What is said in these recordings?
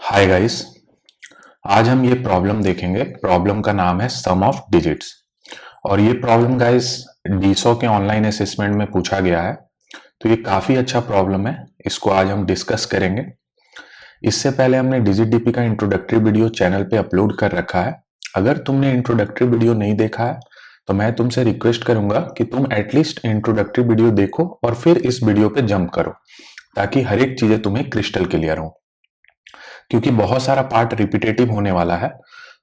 Hi guys. आज हम ये प्रॉब्लम देखेंगे। प्रॉब्लम का नाम है सम ऑफ डिजिट्स। और ये प्रॉब्लम गाइस डीसो के ऑनलाइन असेसमेंट में पूछा गया है। तो ये काफी अच्छा प्रॉब्लम है, इसको आज हम डिस्कस करेंगे। इससे पहले हमने डिजिट डीपी का इंट्रोडक्टरी वीडियो चैनल पे अपलोड कर रखा है। अगर तुमने इंट्रोडक्टरी वीडियो नहीं देखा है तो मैं तुमसे रिक्वेस्ट करूंगा कि तुम एटलीस्ट इंट्रोडक्टरी वीडियो देखो और फिर इस वीडियो पे जंप करो, ताकि हर एक चीजें तुम्हें क्रिस्टल क्लियर हो। क्योंकि बहुत सारा पार्ट रिपीटेटिव होने वाला है,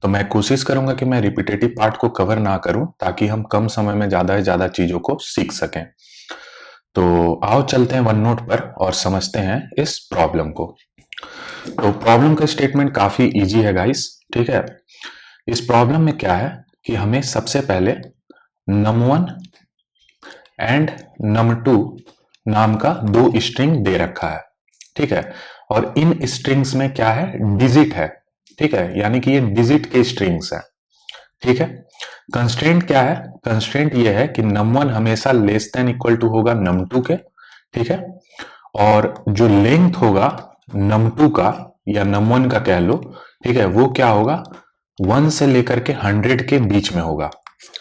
तो मैं कोशिश करूंगा कि मैं रिपीटेटिव पार्ट को कवर ना करूं, ताकि हम कम समय में ज्यादा से ज्यादा चीजों को सीख सकें। तो आओ चलते हैं वन नोट पर और समझते हैं इस प्रॉब्लम को। तो प्रॉब्लम का स्टेटमेंट काफी इजी है गाइस, ठीक है। इस प्रॉब्लम में क्या है कि हमें सबसे पहले num1 एंड num2 नाम का दो स्ट्रिंग दे रखा है, ठीक है। और इन स्ट्रिंग्स में क्या है, डिजिट है, ठीक है। यानी कि ये डिजिट के स्ट्रिंग्स है, ठीक है। कंस्ट्रेंट क्या है, कंस्ट्रेंट ये है कि num1 हमेशा लेस देन इक्वल टू होगा num2 के, ठीक है। और जो लेंथ होगा num2 का या num1 का कह लो, ठीक है, वो क्या होगा, 1 से लेकर के 100 के बीच में होगा,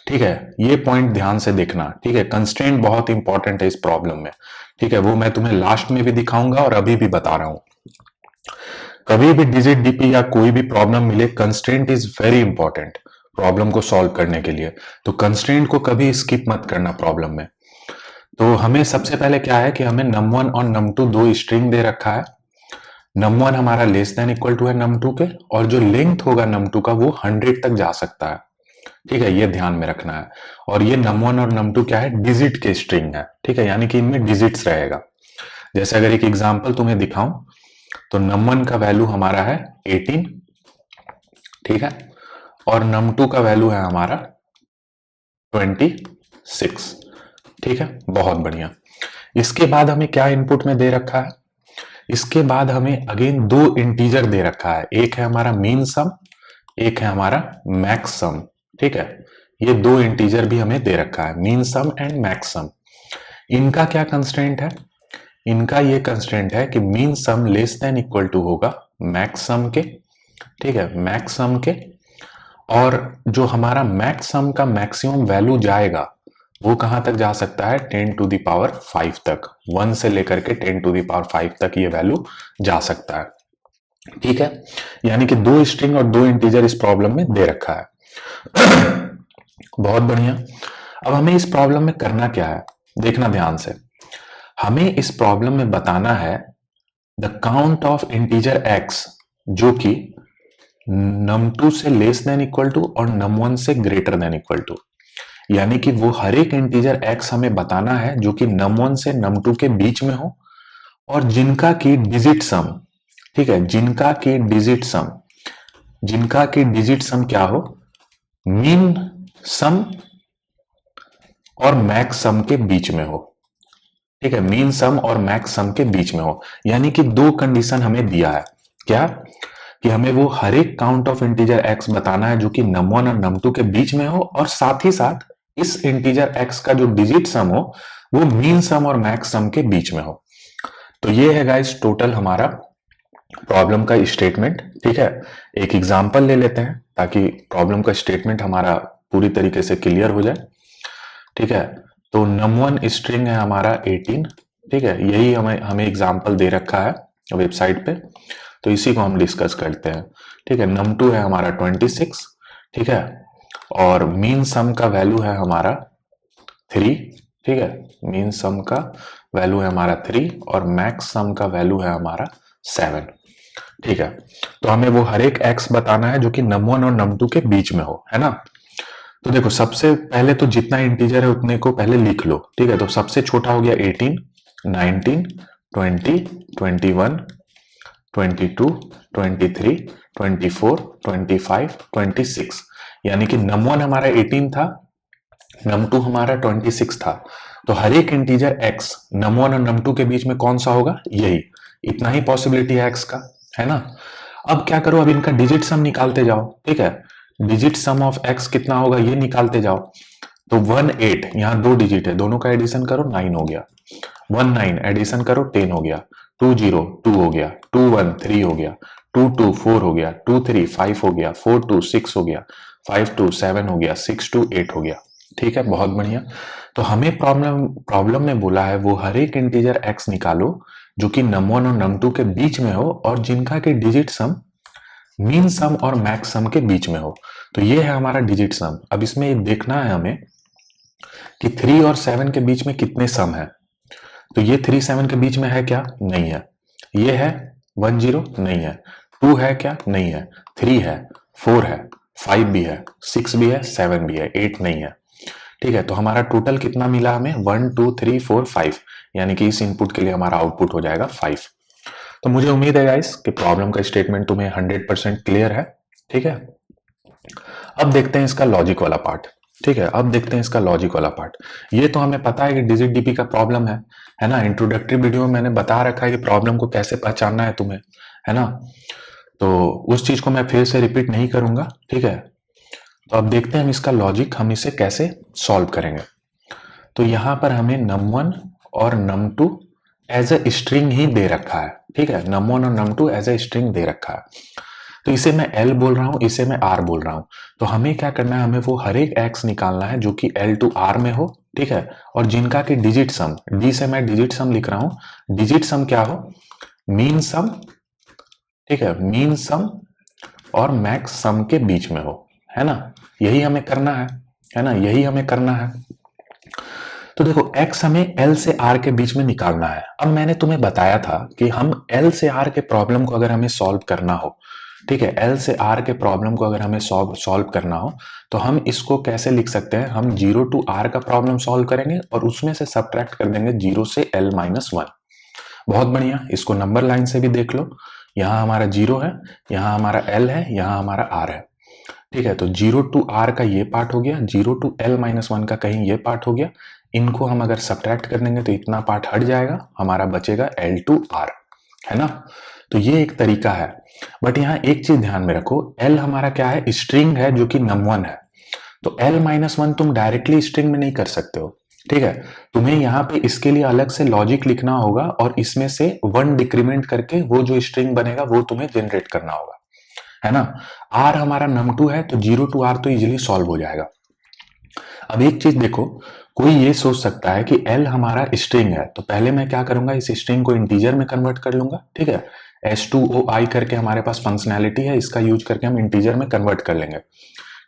ठीक है। ये पॉइंट ध्यान से देखना, ठीक है। कंस्ट्रेंट बहुत इंपॉर्टेंट है इस प्रॉब्लम में, ठीक है। वो मैं तुम्हें लास्ट में भी दिखाऊंगा और अभी भी बता रहा हूं। कभी भी डिजिट डीपी या कोई भी प्रॉब्लम मिले, constraint is very important problem को सॉल्व करने के लिए। तो कंस्ट्रेंट को कभी स्किप मत करना प्रॉब्लम में। तो हमें सबसे पहले क्या है कि हमें num1 और num2 दो स्ट्रिंग दे रखा है। num1 हमारा लेस देन इक्वल टू है num2 के, और जो लेंथ होगा num2 का वो 100 तक जा सकता है, ठीक है। ये ध्यान में रखना है। और ये num1 और num2 क्या है, डिजिट के स्ट्रिंग है, ठीक है। यानी कि इनमें डिजिट्स रहेगा। जैसे अगर एक एग्जांपल तुम्हें दिखाऊं तो num1 का वैल्यू हमारा है 18, ठीक है। और num2 का वैल्यू है हमारा 26, ठीक है। बहुत बढ़िया। इसके बाद हमें क्या इनपुट में दे रखा है, इसके बाद हमें अगेन दो इंटीजर दे रखा है। एक है हमारा मीन सम, एक है हमारा मैक्स सम, ठीक है। ये दो इंटीजर भी हमें दे रखा है, mean sum and max sum. इनका क्या कंस्ट्रेंट है, इनका ये कंस्ट्रेंट है कि mean sum less than equal to होगा मैक्स सम के, ठीक है, मैक्स सम के। और जो हमारा मैक्स सम का मैक्सिमम वैल्यू जाएगा वो कहां तक जा सकता है, 10 टू द पावर 5 तक। 1 से लेकर के 10 टू द पावर 5 तक ये वैल्यू जा सकता है, ठीक है। यानी कि दो स्ट्रिंग और दो इंटीजर इस प्रॉब्लम में दे रखा है। बहुत बढ़िया। अब हमें इस प्रॉब्लम में करना क्या है, देखना ध्यान से। हमें इस प्रॉब्लम में बताना है the count of integer x जो कि num2 से लेस देन इक्वल टू और num1 से ग्रेटर देन इक्वल टू। यानी कि वो हर एक इंटीजर x हमें बताना है जो कि num1 से num2 के बीच में हो, और जिनका की डिजिट सम, ठीक है, जिनका की डिजिट सम, जिनका की डिजिट सम क्या हो, मीन सम और मैक्स सम के बीच में हो, ठीक है। मीन सम और मैक्स सम के बीच में हो। यानी कि दो कंडीशन हमें दिया है, क्या कि हमें वो हर एक काउंट ऑफ इंटीजर x बताना है जो कि num1 और num2 के बीच में हो, और साथ ही साथ इस इंटीजर x का जो डिजिट सम हो वो मीन सम और मैक्स सम के बीच में हो। तो ये है गाइस टोटल हमारा प्रॉब्लम का स्टेटमेंट, ठीक है। एक एग्जांपल ले लेते हैं ताकि प्रॉब्लम का स्टेटमेंट हमारा पूरी तरीके से क्लियर हो जाए, ठीक है। तो num1 स्ट्रिंग है हमारा 18, ठीक है। यही हमें एग्जांपल दे रखा है वेबसाइट पे, तो इसी को हम डिस्कस करते हैं, ठीक है। num2 है हमारा 26, ठीक है। और मीन सम का वैल्यू है हमारा 3, ठीक है। मीन सम का वैल्यू है हमारा 3 और मैक्स सम का वैल्यू है हमारा 7, ठीक है। तो हमें वो हर एक x बताना है जो कि num1 और num2 के बीच में हो, है ना। तो देखो सबसे पहले तो जितना इंटीजर है उतने को पहले लिख लो, ठीक है। तो सबसे छोटा हो गया 18, 19, 20, 21, 22, 23, 24, 25, 26। यानी कि num1 हमारा 18 था, num2 हमारा 26 था। तो हर एक इंटीजर x num1 और num2 के बीच में कौन सा होगा, यही, इतना ही पॉसिबिलिटी है x का, है ना। अब क्या करो, अब इनका डिजिट सम निकालते जाओ, ठीक है। डिजिट सम ऑफ x कितना होगा ये निकालते जाओ। तो 18, यहां दो डिजिट है, दोनों का एडिशन करो 9 हो गया। 19 एडिशन करो 10 हो गया। 20 2 हो गया। 21 3 हो गया। 2 2 4 हो गया, 2 3 5 हो गया, 4 2 6 हो गया, 5 2 7 हो गया, 6 2 8 हो गया। ठीक है, बहुत बढ़िया। तो हमें प्रॉब्लम प्रॉब्लम में बोला है वो हर एक इंटीजर x निकालो जो कि num1 और num2 के बीच में हो और जिनका के डिजिट सम मीन सम और मैक्स सम के बीच में हो। तो ये है हमारा डिजिट सम। अब इसमें ये देखना है हमें कि 3 और 7 के बीच में कितने सम है। तो ये 3 7 के बीच में है क्या? नहीं है। ये है 1 0 नहीं है। 2 है क्या? नहीं है। 3 है, 4 है, 5 भी है, 6 भी है, 7 भी है, 8 नहीं है। ठीक है, तो हमारा टोटल कितना मिला हमें? 1 2 3 4 5, यानी कि इस इनपुट के लिए हमारा आउटपुट हो जाएगा 5। तो मुझे उम्मीद है गाइस कि प्रॉब्लम का स्टेटमेंट तुम्हें 100% क्लियर है। ठीक है, अब देखते हैं इसका लॉजिक वाला पार्ट। ठीक है, अब देखते हैं इसका लॉजिक वाला पार्ट। ये तो हमें पता है कि डिजिट डीपी का प्रॉब्लम है ना। इंट्रोडक्टरी वीडियो में मैंने बता रखा है कि प्रॉब्लम को कैसे पहचानना है तुम्हें, है ना। तो उस चीज को मैं फिर से रिपीट नहीं करूंगा। ठीक है, तो अब देखते हैं हम इसका लॉजिक, हम इसे कैसे सॉल्व करेंगे। तो यहां पर हमें num1 और num2 एज ए स्ट्रिंग ही दे रखा है। ठीक है, num1 और num2 एज ए स्ट्रिंग दे रखा है। तो इसे मैं L बोल रहा हूं, इसे मैं R बोल रहा हूं। तो हमें क्या करना है, हमें वो हर एक X निकालना है जो कि L टू R में हो। ठीक है, और जिनका कि डिजिट सम, D से मैं डिजिट सम लिख रहा हूं, डिजिट सम क्या हो? मीन सम। ठीक है, मीन सम और मैक्स सम के बीच में हो, है ना। यही हमें करना है ना, यही हमें करना है। तो देखो x हमें L से R के बीच में निकालना है। अब मैंने तुम्हें बताया था कि हम L से R के प्रॉब्लम को अगर हमें सॉल्व करना हो, ठीक है, L से R के प्रॉब्लम को अगर हमें सॉल्व करना हो तो हम इसको कैसे लिख सकते हैं? हम 0 टू R का प्रॉब्लम सॉल्व करेंगे और उसमें से सब्ट्रैक्ट कर देंगे 0 से L माइनस 1। बहुत बढ़िया, इसको नंबर लाइन से भी देख लो। यहाँ हमारा 0 है, यहाँ हमारा L है, यहाँ हमारा R है। ठीक है, तो 0 टू R का ये पार्ट हो गया, 0 टू L माइनस 1 का कहीं ये पार्ट हो गया। इनको हम अगर सब्ट्रैक्ट कर देंगे तो इतना पार्ट हट जाएगा, हमारा बचेगा L टू R, है ना। तो ये एक तरीका है। बट यहाँ एक चीज ध्यान में रखो, L हमारा क्या है? स्ट्रिंग है जो कि num1 है। तो L माइनस 1 तुम डायरेक्टली स्ट्रिंग में नहीं कर सकते हो। ठीक है, तुम्हें यहाँ पे इसके लिए अलग से लॉजिक लिखना होगा और इसमें से 1 डिक्रीमेंट करके वो जो स्ट्रिंग बनेगा वो तुम्हें जनरेट करना होगा, है ना। R हमारा num2 है तो 0 टू R तो इजीली सॉल्व हो जाएगा। अब एक चीज देखो, कोई ये सोच सकता है कि L हमारा स्ट्रिंग है, तो पहले मैं क्या करूंगा, इस स्ट्रिंग को इंटीजर में कन्वर्ट कर लूंगा। ठीक है, s2oi करके हमारे पास फंक्शनैलिटी है, इसका यूज करके हम इंटीजर में कन्वर्ट कर लेंगे।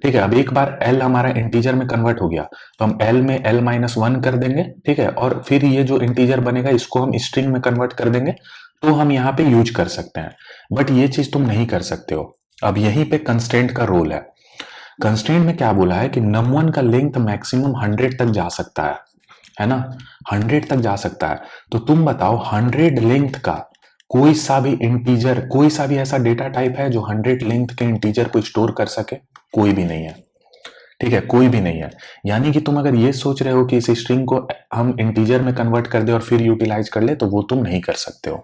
ठीक है, अब एक बार L हमारा इंटीजर में कन्वर्ट हो गया तो हम L में L माइनस 1 कर देंगे। ठीक है, और फिर ये जो इंटीजर बनेगा इसको हम स्ट्रिंग में कन्वर्ट कर देंगे, तो हम यहाँ पे यूज कर सकते हैं। बट ये चीज तुम नहीं कर सकते हो। अब यहीं पे कंस्ट्रेंट का रोल है। कंस्ट्रेंट में क्या बोला है कि num1 का लेंथ मैक्सिमम 100 तक जा सकता है ना, 100 तक जा सकता है। तो तुम बताओ 100 लेंथ का कोई सा भी इंटीजर, कोई सा भी ऐसा डेटा टाइप है जो 100 लेंथ के इंटीजर को स्टोर कर सके? कोई भी नहीं है। ठीक है, कोई भी नहीं है। यानी कि तुम अगर ये सोच रहे हो कि इस स्ट्रिंग को हम इंटीजर में कन्वर्ट कर दे और फिर यूटिलाइज कर ले, तो वो तुम नहीं कर सकते हो।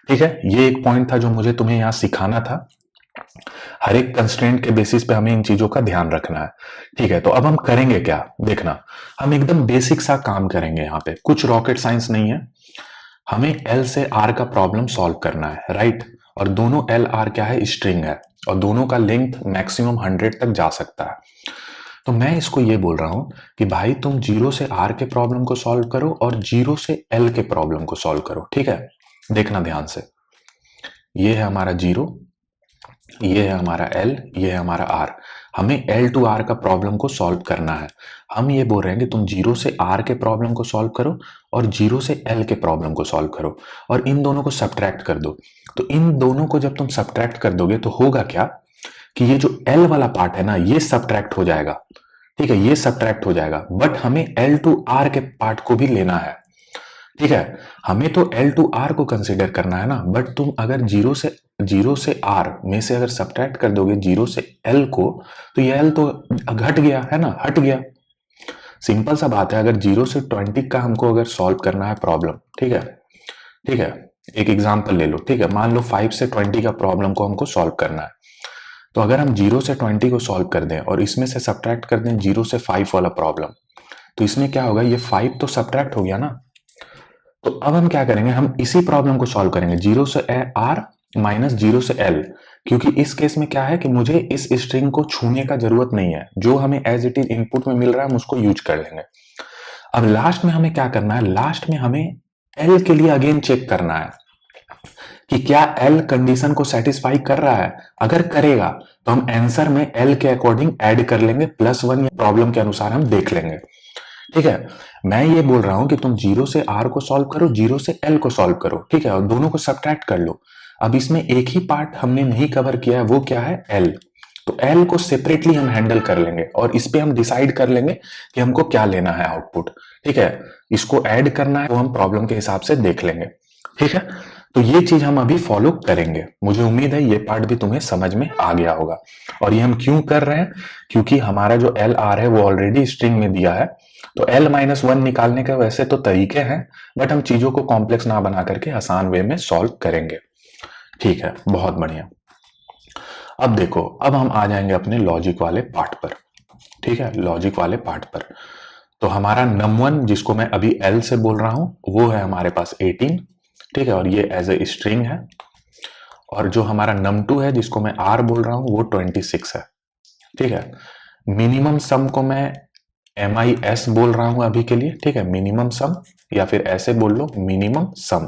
ठीक है, ये एक पॉइंट था जो मुझे तुम्हें यहाँ सिखाना था। हर एक कंस्ट्रेंट के बेसिस पे हमें इन चीजों का ध्यान रखना है। ठीक है, तो अब हम करेंगे क्या, देखना। हम एकदम बेसिक सा काम करेंगे, यहाँ पे कुछ रॉकेट साइंस नहीं है। हमें L से R का प्रॉब्लम सॉल्व करना है, राइट। और दोनों L R क्या है? स्ट्रिंग है, और दोनों का लेंथ मैक्सिमम 100 तक जा सकता है। तो मैं इसको ये बोल रहा हूं कि भाई तुम 0 से R के प्रॉब्लम को सॉल्व करो और 0 से L के प्रॉब्लम को सॉल्व करो। ठीक है, देखना ध्यान से। ये है हमारा 0, ये है हमारा L, ये है हमारा R। हमें L टू R का प्रॉब्लम को सॉल्व करना है। हम ये बोल रहे हैं कि तुम 0 से R के प्रॉब्लम को सॉल्व करो और 0 से L के प्रॉब्लम को सॉल्व करो और इन दोनों को सब्ट्रैक्ट कर दो। तो इन दोनों को जब तुम सब्ट्रैक्ट कर दोगे तो होगा क्या कि ये जो L वाला पार्ट है ना, ये सब्ट्रैक्ट हो जाएगा। ठीक है, ये सब्ट्रैक्ट हो जाएगा, बट हमें L टू R के पार्ट को भी लेना है। ठीक है, हमें तो L टू R को कंसीडर करना है ना, बट तुम अगर 0 से R में से अगर सब्ट्रैक्ट कर दोगे 0 से L को, तो ये L तो घट गया, है ना, हट गया। सिंपल सा बात है। अगर 0 से 20 का हमको अगर सॉल्व करना है प्रॉब्लम, ठीक है, ठीक है, एक एग्जांपल ले लो। ठीक है, मान लो 5 से 20 का प्रॉब्लम को हमको सॉल्व करना है। तो अगर हम 0 से 20 को सॉल्व कर दें और इसमें से सब्ट्रैक्ट कर दें 0 से 5 वाला प्रॉब्लम, तो इसमें क्या होगा, ये 5 तो सब्ट्रैक्ट हो गया ना। तो अब हम क्या करेंगे, हम इसी प्रॉब्लम को सॉल्व करेंगे 0 से R माइनस 0 से L, क्योंकि इस केस में क्या है कि मुझे इस स्ट्रिंग को छूने का जरूरत नहीं है, जो हमें एज इट इज इनपुट में मिल रहा है हम उसको यूज कर लेंगे। अब लास्ट में हमें क्या करना है, लास्ट में हमें L के लिए अगेन चेक करना है कि क्या L कंडीशन को सेटिस्फाई कर रहा है। अगर करेगा तो हम आंसर में L के अकॉर्डिंग ऐड कर लेंगे, +1 या प्रॉब्लम के अनुसार हम देख लेंगे। ठीक है, मैं ये बोल रहा हूं कि तुम 0 से R को सॉल्व करो, 0 से L को सॉल्व करो, ठीक है, और दोनों को सब्ट्रैक्ट कर लो। अब इसमें एक ही पार्ट हमने नहीं कवर किया है, वो क्या है, L। तो L को सेपरेटली हम हैंडल कर लेंगे और इस पे हम डिसाइड कर लेंगे कि हमको क्या लेना है आउटपुट। ठीक है, इसको ऐड करना है वो हम प्रॉब्लम के हिसाब से देख लेंगे। ठीक है, तो ये चीज हम अभी फॉलो करेंगे। मुझे उम्मीद है ये पार्ट भी तुम्हें समझ में आ गया होगा। और ये हम क्यों कर रहे हैं, क्योंकि हमारा जो एल आर है वो ऑलरेडी स्ट्रिंग में दिया है। तो L-1 निकालने के वैसे तो तरीके हैं, बट हम चीजों को कॉम्प्लेक्स ना बना करके आसान वे में सॉल्व करेंगे। ठीक है, बहुत बढ़िया। अब देखो, अब हम आ जाएंगे अपने लॉजिक वाले पार्ट पर। ठीक है, लॉजिक वाले पार्ट पर तो हमारा num1 जिसको मैं अभी L से बोल रहा हूं वो है हमारे पास 18। ठीक है, और ये एज ए स्ट्रिंग है। और जो हमारा num2 है जिसको मैं R बोल रहा हूं वो 26 है। ठीक है, मिनिमम सम को मैं MIS बोल रहा हूं अभी के लिए। ठीक है, मिनिमम सम, या फिर ऐसे बोल लो मिनिमम सम।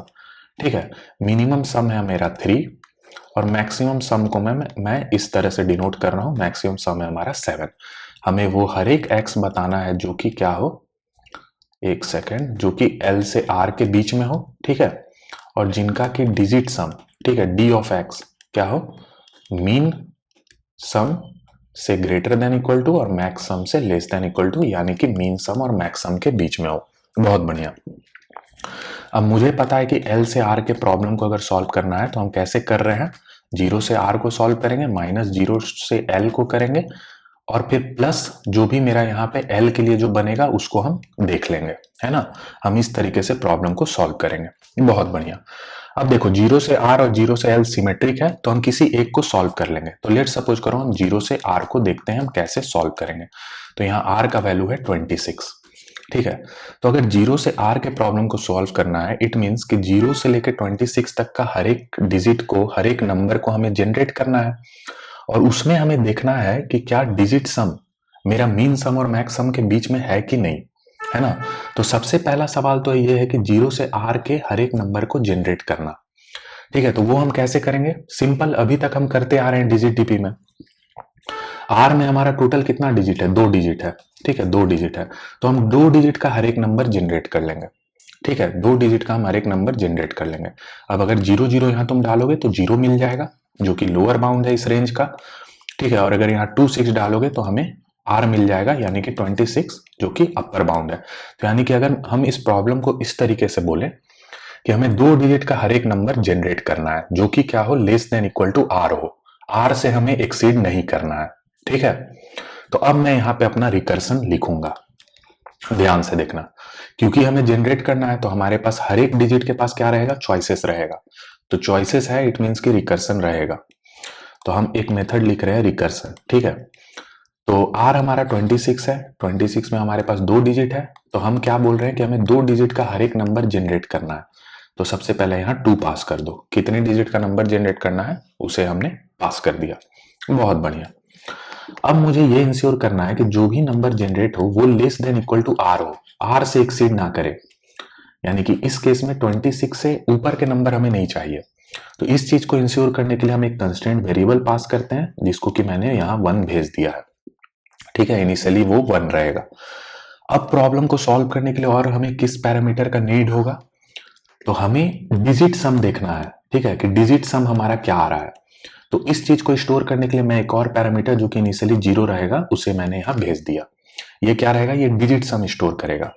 ठीक है, मिनिमम सम है मेरा 3 और मैक्सिमम सम को मैं इस तरह से डिनोट कर रहा हूं, मैक्सिमम सम है हमारा 7। हमें वो हर एक x बताना है जो कि क्या हो, एक सेकेंड, जो कि L से R के बीच में हो। ठीक है, और जिनका कि डिजिट सम, ठीक है, D ऑफ x क्या हो, मीन सम से ग्रेटर देन इक्वल टू और मैक्स सम से लेस देन इक्वल टू, यानी कि मीन सम और मैक्स सम के बीच में हो। बहुत बढ़िया। अब मुझे पता है कि L से R के प्रॉब्लम को अगर सॉल्व करना है तो हम कैसे कर रहे हैं, 0 से R को सॉल्व करेंगे, -0 से L को करेंगे, और फिर प्लस जो भी मेरा यहाँ पे L के लिए जो बनेगा उसको हम देख लेंगे, है ना। हम इस तरीके से प्रॉब्लम को सॉल्व करेंगे। बहुत बढ़िया। अब देखो, 0 से R और 0 से L सिमेट्रिक है तो हम किसी एक को सॉल्व कर लेंगे। तो लेट सपोज करो हम 0 से R को देखते हैं हम कैसे सॉल्व करेंगे। तो यहाँ R का वैल्यू है 26। ठीक है, तो अगर 0 से R के प्रॉब्लम को सॉल्व करना है, इट मीन्स कि 0 से लेकर 26 तक का हर एक डिजिट को, हर एक नंबर को हमें जनरेट करना है। और उसमें हमें देखना है कि क्या डिजिट सम मेरा मीन सम और मैक्स सम के बीच में है कि नहीं, है ना। तो सबसे पहला सवाल तो ये है कि 0 से R के हर एक नंबर को जनरेट करना। ठीक है, तो वो हम कैसे करेंगे, सिंपल, अभी तक हम करते आ रहे हैं डिजिट डीपी में। R में हमारा टोटल कितना डिजिट है, 2 डिजिट है। ठीक है, 2 डिजिट है, तो हम 2 डिजिट का हर एक नंबर जनरेट कर लेंगे। ठीक है, 2 डिजिट का हम हर एक नंबर जनरेट कर लेंगे। अब अगर 0 0 यहां तुम डालोगे तो 0 मिल जाएगा, जो कि लोअर बाउंड है इस रेंज का। ठीक है, और अगर यहाँ 2 6 डालोगे तो हमें R मिल जाएगा, यानी कि 26, जो कि अपर बाउंड है। तो यानी कि अगर हम इस प्रॉब्लम को इस तरीके से बोले कि हमें 2 डिजिट का हर एक नंबर जनरेट करना है, जो कि क्या हो, less than equal to R हो, R से हमें एक्सीड नहीं करना है। ठीक है, तो अब मैं यहाँ पे अपना रिकर्सन लिखूंगा, ध्यान से देखना, क्योंकि हमें जनरेट करना है तो हमारे पास हर एक डिजिट के पास क्या रहेगा, चॉइसेस रहेगा। तो चॉइसेस है, इट मीन्स कि रिकर्सन रहेगा। तो हम एक मेथड लिख रहे हैं रिकर्सन। ठीक है, तो R हमारा 26 है, 26 में हमारे पास 2 डिजिट है, तो हम क्या बोल रहे हैं कि हमें 2 डिजिट का हर एक नंबर जनरेट करना है। तो सबसे पहले यहाँ 2 पास कर दो, कितने डिजिट का नंबर जनरेट करना है उसे हमने पास कर दिया। बहुत बढ़िया। अब मुझे ये इंश्योर करना है कि जो भी नंबर जनरेट हो वो less than equal to R हो, R से एक्सीड ना करे। यानी कि इस केस में 26 से ऊपर के नंबर हमें नहीं चाहिए। तो इस चीज को इंश्योर करने के लिए हम एक कंस्टेंट वेरिएबल पास करते हैं, जिसको कि मैंने यहाँ 1 भेज दिया है। ठीक है, इनिशियली वो 1 रहेगा। अब प्रॉब्लम को सॉल्व करने के लिए और हमें किस पैरामीटर का नीड होगा, तो हमें डिजिट सम देखना है। ठीक है, कि डिजिट सम हमारा क्या आ रहा है। तो इस चीज को स्टोर करने के लिए मैं एक और पैरामीटर जो कि इनिशियली 0 रहेगा उसे मैंने यहाँ भेज दिया। ये क्या रहेगा, ये डिजिट सम स्टोर करेगा।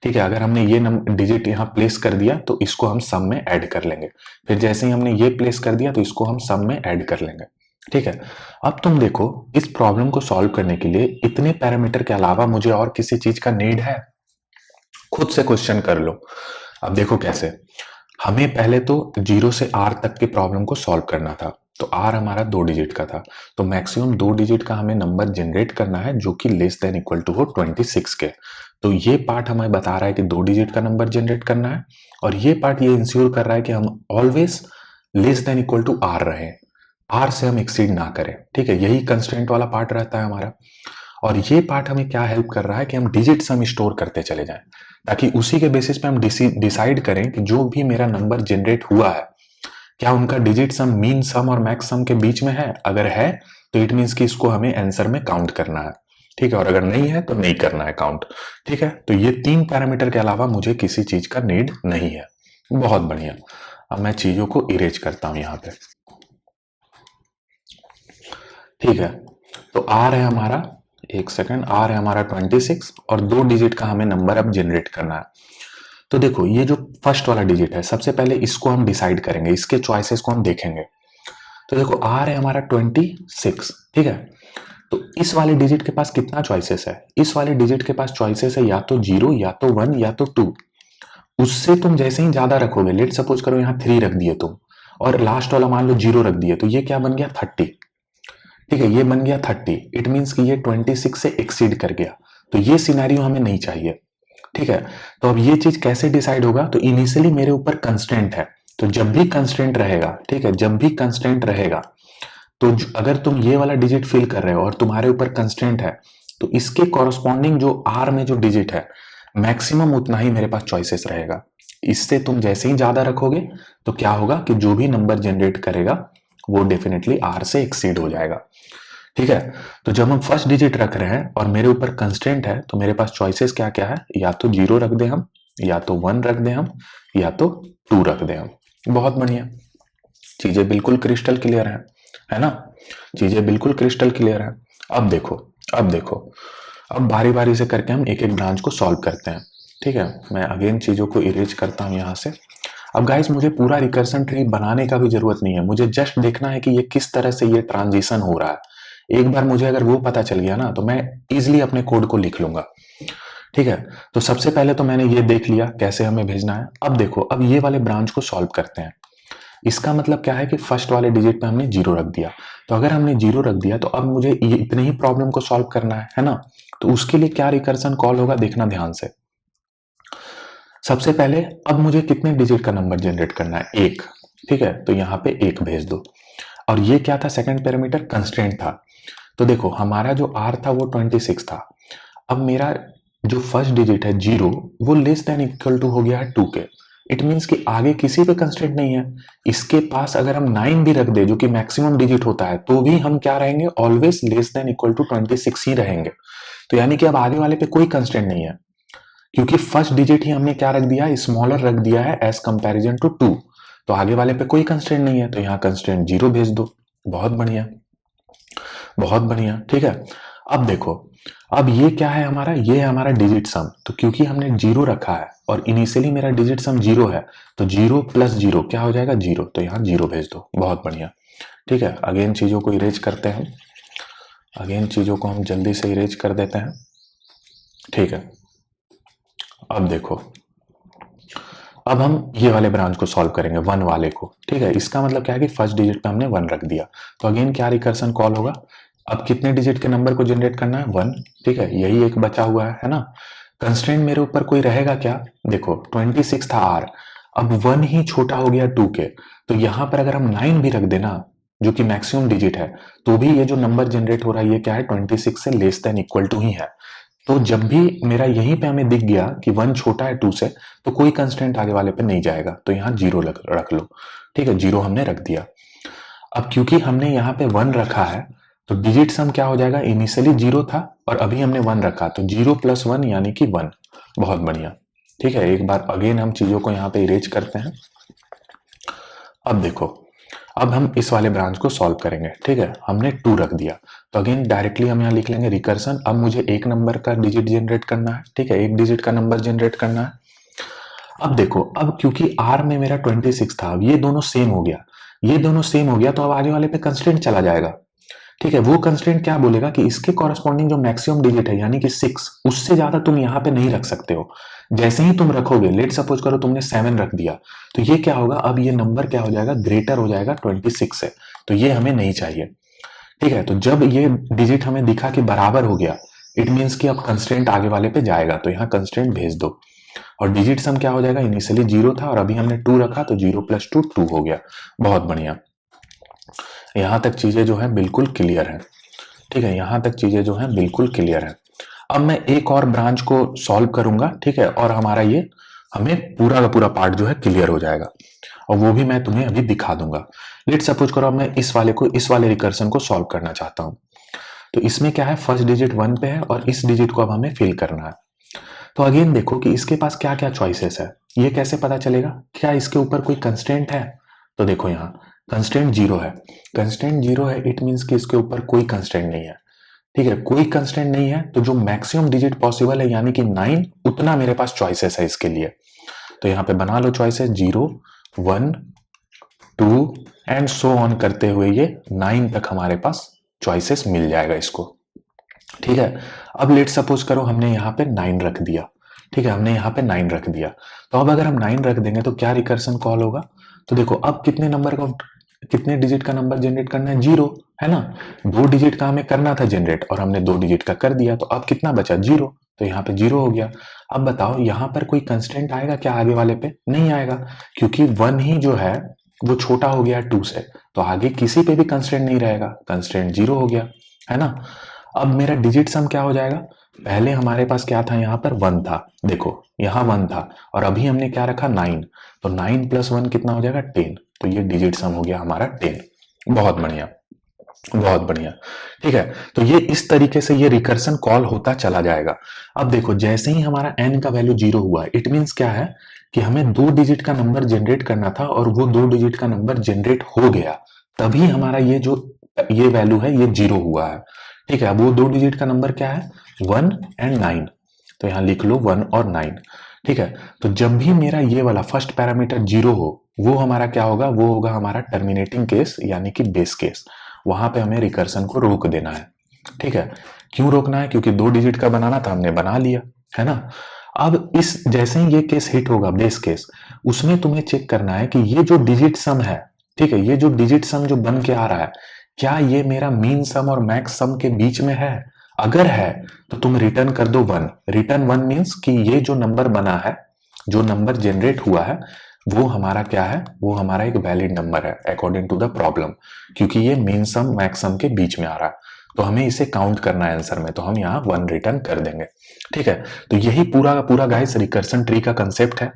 ठीक है, अगर हमने ये डिजिट यहाँ प्लेस कर दिया तो इसको हम सम में ऐड कर लेंगे। फिर जैसे ही हमने ये प्लेस कर दिया तो इसको हम सम में ऐड कर लेंगे। ठीक है, अब तुम देखो, इस प्रॉब्लम को सॉल्व करने के लिए इतने पैरामीटर के अलावा मुझे और किसी चीज का नीड है, खुद से क्वेश्चन कर लो। अब देखो कैसे, हमें पहले तो 0 से R तक की प्रॉब्लम को सॉल्व करना था। तो R हमारा 2 डिजिट का था, तो मैक्सिमम 2 डिजिट का हमें नंबर जनरेट करना है जो कि लेस देन इक्वल टू हो 26 के। तो ये पार्ट हमें बता रहा है कि 2 डिजिट का नंबर जनरेट करना है, और ये पार्ट ये इंश्योर कर रहा है कि हम always less than equal to R रहे, आर से हम एक्सीड ना करें। ठीक है, यही कंस्ट्रेंट वाला पार्ट रहता है हमारा। और ये पार्ट हमें क्या हेल्प कर रहा है कि हम डिजिट सम स्टोर करते चले जाएं, ताकि उसी के बेसिस पे हम डिसाइड करें कि जो भी मेरा नंबर जनरेट हुआ है क्या उनका डिजिट सम मीन सम और मैक्स सम के बीच में है। अगर है तो इट मीन्स कि इसको हमें आंसर में काउंट करना है। ठीक है, और अगर नहीं है तो नहीं करना है काउंट। ठीक है, तो ये 3 पैरामीटर के अलावा मुझे किसी चीज का नीड नहीं है। बहुत बढ़िया। अब मैं चीजों को इरेज करता हूं यहां पे। ठीक है, तो आर है हमारा, एक सेकंड, आर है हमारा 26 और 2 डिजिट का हमें नंबर अब जनरेट करना है। तो देखो ये जो फर्स्ट वाला डिजिट है, सबसे पहले इसको हम डिसाइड करेंगे, इसके चॉइसेस को हम देखेंगे। तो देखो आर है हमारा 26। ठीक है, तो इस वाले डिजिट के पास कितना चॉइसेस है? इस वाले डिजिट के पास चॉइसेस है या तो 0 या तो 1 या तो 2। उससे तुम जैसे ही ज्यादा रखोगे, लेट सपोज करो यहाँ 3 रख दिए तुम और लास्ट वाला मान लो 0 रख दिए, तो ये क्या बन गया? 30। ठीक है, ये बन गया 30। इट मीन्स कि ये 26 से एक्सीड कर गया। तो ये सिनेरियो हमें नहीं चाहिए। ठीक है, तो अब ये चीज कैसे डिसाइड होगा? तो इनिशियली मेरे ऊपर कंस्ट्रेंट है, तो जब भी कंस्ट्रेंट रहेगा, ठीक है, जब भी कंस्ट्रेंट रहेगा, तो अगर तुम ये वाला डिजिट फिल कर रहे हो और तुम्हारे ऊपर कंस्ट्रेंट है, तो इसके कॉरस्पॉन्डिंग जो आर में जो डिजिट है, मैक्सिमम उतना ही मेरे पास चॉइसेस रहेगा। इससे तुम जैसे ही ज्यादा रखोगे तो क्या होगा कि जो भी नंबर जनरेट करेगा वो डेफिनेटली आर से एक्सीड हो जाएगा। ठीक है, तो जब हम फर्स्ट डिजिट रख रहे हैं और मेरे ऊपर कंस्ट्रेंट है, तो मेरे पास चॉइसेस क्या क्या है? या तो 0 रख दें हम, या तो 1 रख दें हम, या तो 2 रख दें हम। बहुत बढ़िया, चीजें बिल्कुल क्रिस्टल क्लियर है ना? चीजें बिल्कुल क्रिस्टल क्लियर है। अब देखो, अब देखो, अब बारी बारी से करके हम एक एक ब्रांच को सॉल्व करते हैं। ठीक है, मैं अगेन चीजों को इरेज करता हूं यहां से। अब गाइस मुझे पूरा रिकर्सन ट्री बनाने का भी जरूरत नहीं है, मुझे जस्ट देखना है कि ये किस तरह से ये ट्रांजिशन हो रहा है। एक बार मुझे अगर वो पता चल गया ना, तो मैं इजिली अपने कोड को लिख लूंगा। ठीक है, तो सबसे पहले तो मैंने ये देख लिया कैसे हमें भेजना है। अब देखो, अब ये वाले ब्रांच को सॉल्व करते हैं। इसका मतलब क्या है कि फर्स्ट वाले डिजिट पे हमने 0 रख दिया। तो अगर हमने 0 रख दिया तो अब मुझे ये इतने ही प्रॉब्लम को सॉल्व करना है ना? तो उसके लिए क्या रिकर्सन कॉल होगा, देखना ध्यान से। सबसे पहले अब मुझे कितने डिजिट का नंबर जनरेट करना है? 1। ठीक है, तो यहाँ पे 1 भेज दो। और ये क्या था? सेकंड पैरामीटर कंस्ट्रेंट था। तो देखो हमारा जो आर था वो 26 था। अब मेरा जो फर्स्ट डिजिट है 0, वो लेस देन इक्वल टू हो गया है 2 के। इट मीन्स कि आगे किसी पे कंस्ट्रेंट नहीं है। इसके पास अगर हम 9 भी रख दे, जो कि मैक्सिमम डिजिट होता है, तो भी हम क्या रहेंगे? Always less than equal to 26 ही रहेंगे। तो यानी कि अब आगे वाले पे कोई कंस्ट्रेंट नहीं है, क्योंकि फर्स्ट डिजिट ही हमने क्या रख दिया? स्मॉलर रख दिया है एज कंपैरिजन टू 2। तो आगे वाले पे कोई कंस्ट्रेंट नहीं है, तो यहाँ कंस्ट्रेंट 0 भेज दो। बहुत बढ़िया, बहुत बढ़िया। ठीक है, अब देखो, अब ये क्या है हमारा? ये है हमारा डिजिट सम। तो क्योंकि हमने 0 रखा है और इनिशियली मेरा डिजिट सम 0 है, तो 0 प्लस 0 क्या हो जाएगा? 0। तो यहाँ 0 भेज दो। बहुत बढ़िया। ठीक है, अगेन चीजों को इरेज करते हैं। अगेन चीजों को हम जल्दी से इरेज कर देते हैं। ठीक है, अब देखो, अब हम ये वाले ब्रांच को सॉल्व करेंगे, 1 वाले को। ठीक है, इसका मतलब क्या है कि फर्स्ट डिजिट पे हमने 1 रख दिया। तो अगेन क्या रिकर्सन कॉल होगा? अब कितने डिजिट के नंबर को जनरेट करना है? 1। ठीक है, यही एक बचा हुआ है ना? कंस्ट्रेंट मेरे ऊपर कोई रहेगा क्या? देखो 26 था आर, अब 1 ही छोटा हो गया 2 के। तो यहां पर अगर हम 9 भी रख देना, जो कि मैक्सिमम डिजिट है, तो भी ये जो नंबर जनरेट हो रहा है ये क्या है? 26 से लेस देन इक्वल टू ही है। तो जब भी मेरा यहीं पे हमें दिख गया कि 1 छोटा है 2 से, तो कोई कंस्टेंट आगे वाले पे नहीं जाएगा, तो यहाँ 0 रख लो। ठीक है, 0 हमने रख दिया। अब क्योंकि हमने यहाँ पे 1 रखा है, तो डिजिट सम क्या हो जाएगा? इनिशियली 0 था और अभी हमने 1 रखा, तो 0 प्लस 1 यानी कि 1। बहुत बढ़िया। ठीक है, एक बार अगेन हम चीजों को यहाँ पे इरेज करते हैं। अब देखो, अब हम इस वाले ब्रांच को सॉल्व करेंगे। ठीक है, हमने 2 रख दिया, तो अगेन डायरेक्टली हम यहाँ लिख लेंगे रिकर्सन। अब मुझे एक नंबर का डिजिट जनरेट करना है। ठीक है, एक डिजिट का नंबर जनरेट करना है। अब देखो, अब क्योंकि आर में मेरा 26 था, अब ये दोनों सेम हो गया, ये दोनों सेम हो गया, तो अब आगे वाले पे कंस्टेंट चला जाएगा। ठीक है, वो कंस्टेंट क्या बोलेगा कि इसके कॉरस्पॉन्डिंग जो मैक्सिमम डिजिट है यानी कि 6, उससे ज्यादा तुम यहाँ पे नहीं रख सकते हो। जैसे ही तुम रखोगे, लेट सपोज करो तुमने 7 रख दिया, तो ये क्या होगा? अब ये नंबर क्या हो जाएगा? ग्रेटर हो जाएगा 26 से। तो ये हमें नहीं चाहिए। ठीक है, तो जब ये डिजिट हमें दिखा कि बराबर हो गया, इट मीन्स कि अब कंस्टेंट आगे वाले पे जाएगा, तो यहाँ कंस्टेंट भेज दो। और डिजिट सम क्या हो जाएगा, इनिशियली 0 था और अभी हमने 2 रखा तो 0 + 2 2 हो गया। बहुत बढ़िया, यहां तक चीजें जो है बिल्कुल क्लियर है। ठीक है, यहां तक चीजें जो है बिल्कुल क्लियर है। अब मैं एक और ब्रांच को सॉल्व करूंगा, ठीक है, और हमारा ये हमें पूरा का पूरा पार्ट जो है क्लियर हो जाएगा और वो भी मैं तुम्हें अभी दिखा दूंगा। लेट सपोज करो अब मैं इस वाले रिकर्सन को सॉल्व करना चाहता हूं। तो इसमें क्या है, फर्स्ट डिजिट 1 पे है और इस डिजिट को अब हमें फिल करना है। तो अगेन देखो कि इसके पास क्या क्या चॉइसेस है, ये कैसे पता चलेगा, क्या इसके ऊपर कोई कंस्ट्रेंट है। तो देखो यहाँ कंस्ट्रेंट 0 है, कंस्ट्रेंट 0 है, इट मीन्स कि इसके ऊपर कोई कंस्ट्रेंट नहीं है। ठीक है, कोई कंस्ट्रेंट नहीं है तो जो मैक्सिमम डिजिट पॉसिबल है यानी कि 9, उतना मेरे पास चॉइसेस है इसके लिए। तो यहाँ पे बना लो चॉइसेस 0 1 2 एंड सो ऑन करते हुए ये 9 तक हमारे पास चॉइसेस मिल जाएगा इसको। ठीक है, अब लेट सपोज करो हमने यहाँ पे 9 रख दिया। ठीक है, हमने यहाँ पे 9 रख दिया, तो अब अगर हम 9 रख देंगे तो क्या रिकर्सन कॉल होगा। तो देखो अब कितने डिजिट का नंबर जनरेट करना है, 0 है ना। 2 डिजिट का हमें करना था जनरेट और हमने 2 डिजिट का कर दिया, तो अब कितना बचा, 0। तो यहाँ पे 0 हो गया। अब बताओ यहाँ पर कोई कंस्टेंट आएगा क्या आगे वाले पे, नहीं आएगा, क्योंकि 1 ही जो है वो छोटा हो गया 2 से, तो आगे किसी पे भी कंस्टेंट नहीं रहेगा, कंस्टेंट 0 हो गया, है ना। अब मेरा डिजिट सम क्या हो जाएगा, पहले हमारे पास क्या था, यहाँ पर 1 था, देखो यहाँ 1 था और अभी हमने क्या रखा 9, तो 9 + 1 कितना हो जाएगा 10, तो ये डिजिट सम हो गया हमारा 10। बहुत बढ़िया, बहुत बढ़िया। ठीक है, तो ये इस तरीके से ये रिकर्सन कॉल होता चला जाएगा। अब देखो जैसे ही हमारा n का वैल्यू 0 हुआ, इट मीन्स क्या है कि हमें 2 डिजिट का नंबर जनरेट करना था और वो 2 डिजिट का नंबर जनरेट हो गया, तभी हमारा ये वैल्यू है ये 0 हुआ है। ठीक है, अब वो 2 डिजिट का नंबर क्या है, 1 एंड 9, तो यहां लिख लो 1 और 9। ठीक है, तो जब भी मेरा ये वाला फर्स्ट पैरामीटर 0 हो, वो हमारा क्या होगा, वो होगा हमारा टर्मिनेटिंग केस यानी कि बेस केस, वहां पे हमें रिकर्सन को रोक देना है। ठीक है, क्यों रोकना है, क्योंकि 2 डिजिट का बनाना था, हमने बना लिया, है ना। अब इस जैसे ही ये केस हिट होगा बेस केस, उसमें तुम्हें चेक करना है कि ये जो डिजिट सम है, ठीक है, ये जो डिजिट सम जो बन के आ रहा है, क्या ये मेरा मीन सम और मैक्स सम के बीच में है। अगर है तो तुम रिटर्न कर दो 1। रिटर्न 1 मीन्स कि ये जो नंबर बना है, जो नंबर जनरेट हुआ है, वो हमारा क्या है, वो हमारा एक वैलिड नंबर है अकॉर्डिंग टू द प्रॉब्लम, क्योंकि ये मीन सम मैक्स सम के बीच में आ रहा है, तो हमें इसे काउंट करना है आंसर में, तो हम यहाँ 1 रिटर्न कर देंगे। ठीक है, तो यही पूरा का पूरा गाइस रिकर्सन ट्री का कंसेप्ट है।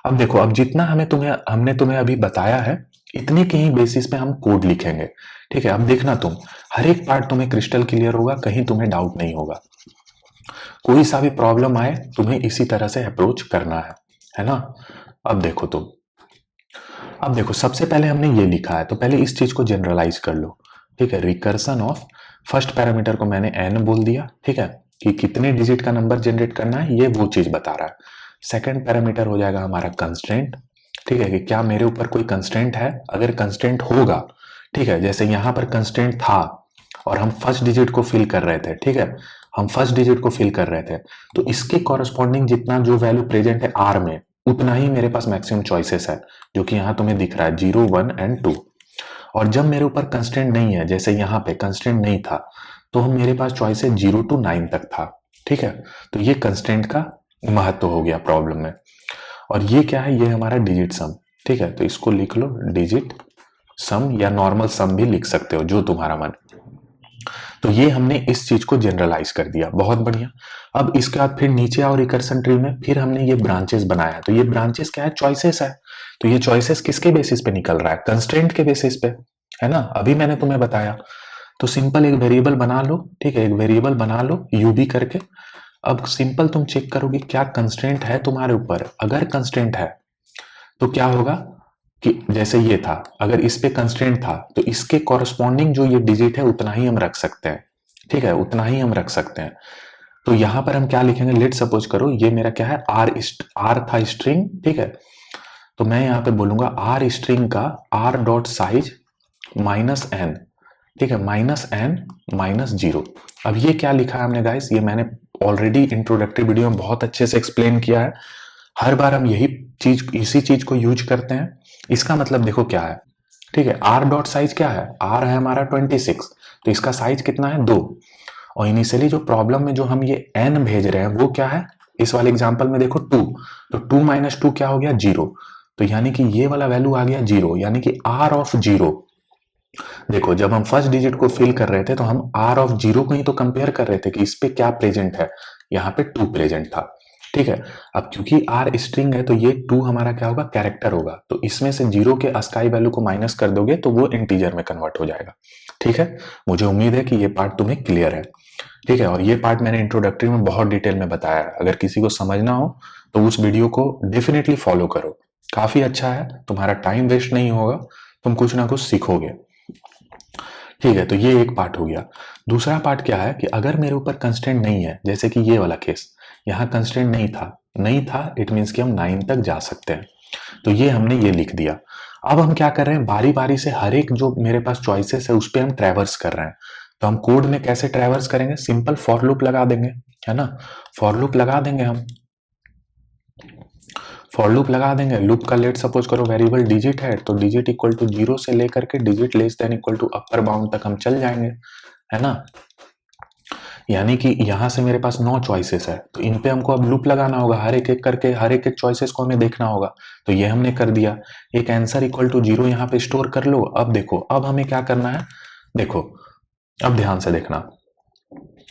अब देखो, अब जितना हमने तुम्हें अभी बताया है, इतने के ही बेसिस पे हम कोड लिखेंगे। ठीक है, अब देखना तुम, हर एक पार्ट तुम्हें क्रिस्टल क्लियर होगा, कहीं तुम्हें डाउट नहीं होगा। कोई सा भी प्रॉब्लम आए तुम्हें इसी तरह से अप्रोच करना है ना। अब देखो तुम, अब देखो सबसे पहले हमने ये लिखा है, तो पहले इस चीज को जनरलाइज कर लो। ठीक है, रिकर्सन ऑफ फर्स्ट पैरामीटर को मैंने n बोल दिया, ठीक है, कि कितने डिजिट का नंबर जनरेट करना है, ये वो चीज बता रहा है। सेकंड पैरामीटर हो जाएगा हमारा कंस्ट्रेंट। ठीक है, कि क्या मेरे ऊपर कोई कंस्ट्रेंट है, अगर कंस्ट्रेंट होगा, ठीक है, जैसे यहां पर कंस्ट्रेंट था और हम फर्स्ट डिजिट को फिल कर रहे थे, ठीक है, हम फर्स्ट डिजिट को फिल कर रहे थे, तो इसके कॉरस्पॉन्डिंग जितना जो वैल्यू प्रेजेंट है आर में, उतना ही मेरे पास मैक्सिमम चॉइसेस है, जो कि यहां तुम्हें दिख रहा है 0 1 एंड 2। और जब मेरे ऊपर कंस्ट्रेंट नहीं है, जैसे यहाँ पे कंस्ट्रेंट नहीं था, तो हम मेरे पास चॉइसेस 0 to 9 तक था। ठीक है, तो ये कंस्ट्रेंट का महत्व हो गया प्रॉब्लम में। और ये क्या है, ये हमारा डिजिट सम। ठीक है, तो इसको लिख लो डिजिट सम, या नॉर्मल सम भी लिख सकते हो, जो तुम्हारा मन। तो ये हमने इस चीज को जनरलाइज कर दिया, बहुत बढ़िया। अब इसके बाद फिर नीचे आओ रिकर्सन ट्री में, फिर हमने ये ब्रांचेस बनाया, तो ये ब्रांचेस क्या है, चॉइसेस है। तो ये चॉइसेस किसके बेसिस पे निकल रहा है, कंस्ट्रेंट के बेसिस पे, है ना, अभी मैंने तुम्हें बताया। तो सिंपल एक वेरिएबल बना लो, ठीक है, एक वेरिएबल बना लो यूबी करके। अब सिंपल तुम चेक करोगे क्या कंस्ट्रेंट है तुम्हारे ऊपर, अगर कंस्ट्रेंट है तो क्या होगा कि जैसे ये था, अगर इस पे कंस्ट्रेंट था तो इसके कॉरस्पॉन्डिंग जो ये डिजिट है उतना ही हम रख सकते हैं। ठीक है, उतना ही हम रख सकते हैं। तो यहां पर हम क्या लिखेंगे, लेट सपोज करो ये मेरा क्या है, आर था स्ट्रिंग, ठीक है, तो मैं यहां पे बोलूंगा आर स्ट्रिंग का आर डॉट साइज -n, ठीक है, -n -0। अब ये क्या लिखा है हमने गाइस, ये मैंने ऑलरेडी इंट्रोडक्टरी वीडियो में बहुत अच्छे से एक्सप्लेन किया है। हर बार हम इसी चीज को यूज करते हैं। इसका मतलब देखो क्या है, ठीक है, आर डॉट साइज क्या है, आर है हमारा 26, तो इसका साइज कितना है 2। और इनिशियली जो प्रॉब्लम में जो हम ये n भेज रहे हैं वो क्या है, इस वाले एग्जाम्पल में देखो 2, तो 2 माइनस 2 क्या हो गया 0, तो यानी कि ये वाला वैल्यू आ गया 0, यानी कि आर ऑफ 0। देखो जब हम फर्स्ट डिजिट को फिल कर रहे थे तो हम आर ऑफ 0 को ही तो कंपेयर कर रहे थे कि इस पे क्या प्रेजेंट है, यहाँ पे 2 प्रेजेंट था, ठीक है। अब क्योंकि आर स्ट्रिंग है तो ये 2 हमारा क्या होगा, कैरेक्टर होगा, तो इसमें से 0 के अस्काई वैल्यू को माइनस कर दोगे तो वो इंटीजर में कन्वर्ट हो जाएगा, ठीक है। मुझे उम्मीद है कि ये पार्ट तुम्हें क्लियर है, ठीक है। और ये पार्ट मैंने इंट्रोडक्टरी में बहुत डिटेल में बताया है, अगर किसी को समझना हो तो उस वीडियो को डेफिनेटली फॉलो करो, काफी अच्छा है, तुम्हारा टाइम वेस्ट नहीं होगा, तुम कुछ ना कुछ सीखोगे, ठीक है। तो ये एक पार्ट हो गया। दूसरा पार्ट क्या है कि अगर मेरे ऊपर कंस्ट्रेंट नहीं है, जैसे कि ये वाला केस, यहाँ कंस्ट्रेंट नहीं था, इट मीन्स कि हम 9 तक जा सकते हैं, तो ये हमने ये लिख दिया। अब हम क्या कर रहे हैं, बारी बारी से हर एक जो मेरे पास चॉइसेस है उस पर हम ट्रैवर्स कर रहे हैं। तो हम कोड में कैसे ट्रैवर्स करेंगे, सिंपल फॉर लूप लगा देंगे, है ना। फॉर लूप लगा देंगे हम, फॉर लूप लगा देंगे। लूप का लेट सपोज करो वेरिएबल डिजिट है, तो डिजिट इक्वल टू 0 से लेकर के digit less than equal to upper bound तक हम चल जाएंगे, है ना। यानी कि यहां से मेरे पास 9 चॉइसेस है, तो इन पे हमको अब लूप लगाना होगा, हर एक एक करके हर एक एक चॉइसेस को हमें देखना होगा। तो ये हमने कर दिया। एक आंसर इक्वल टू 0 यहाँ पे स्टोर कर लो। अब देखो अब हमें क्या करना है, देखो अब ध्यान से देखना,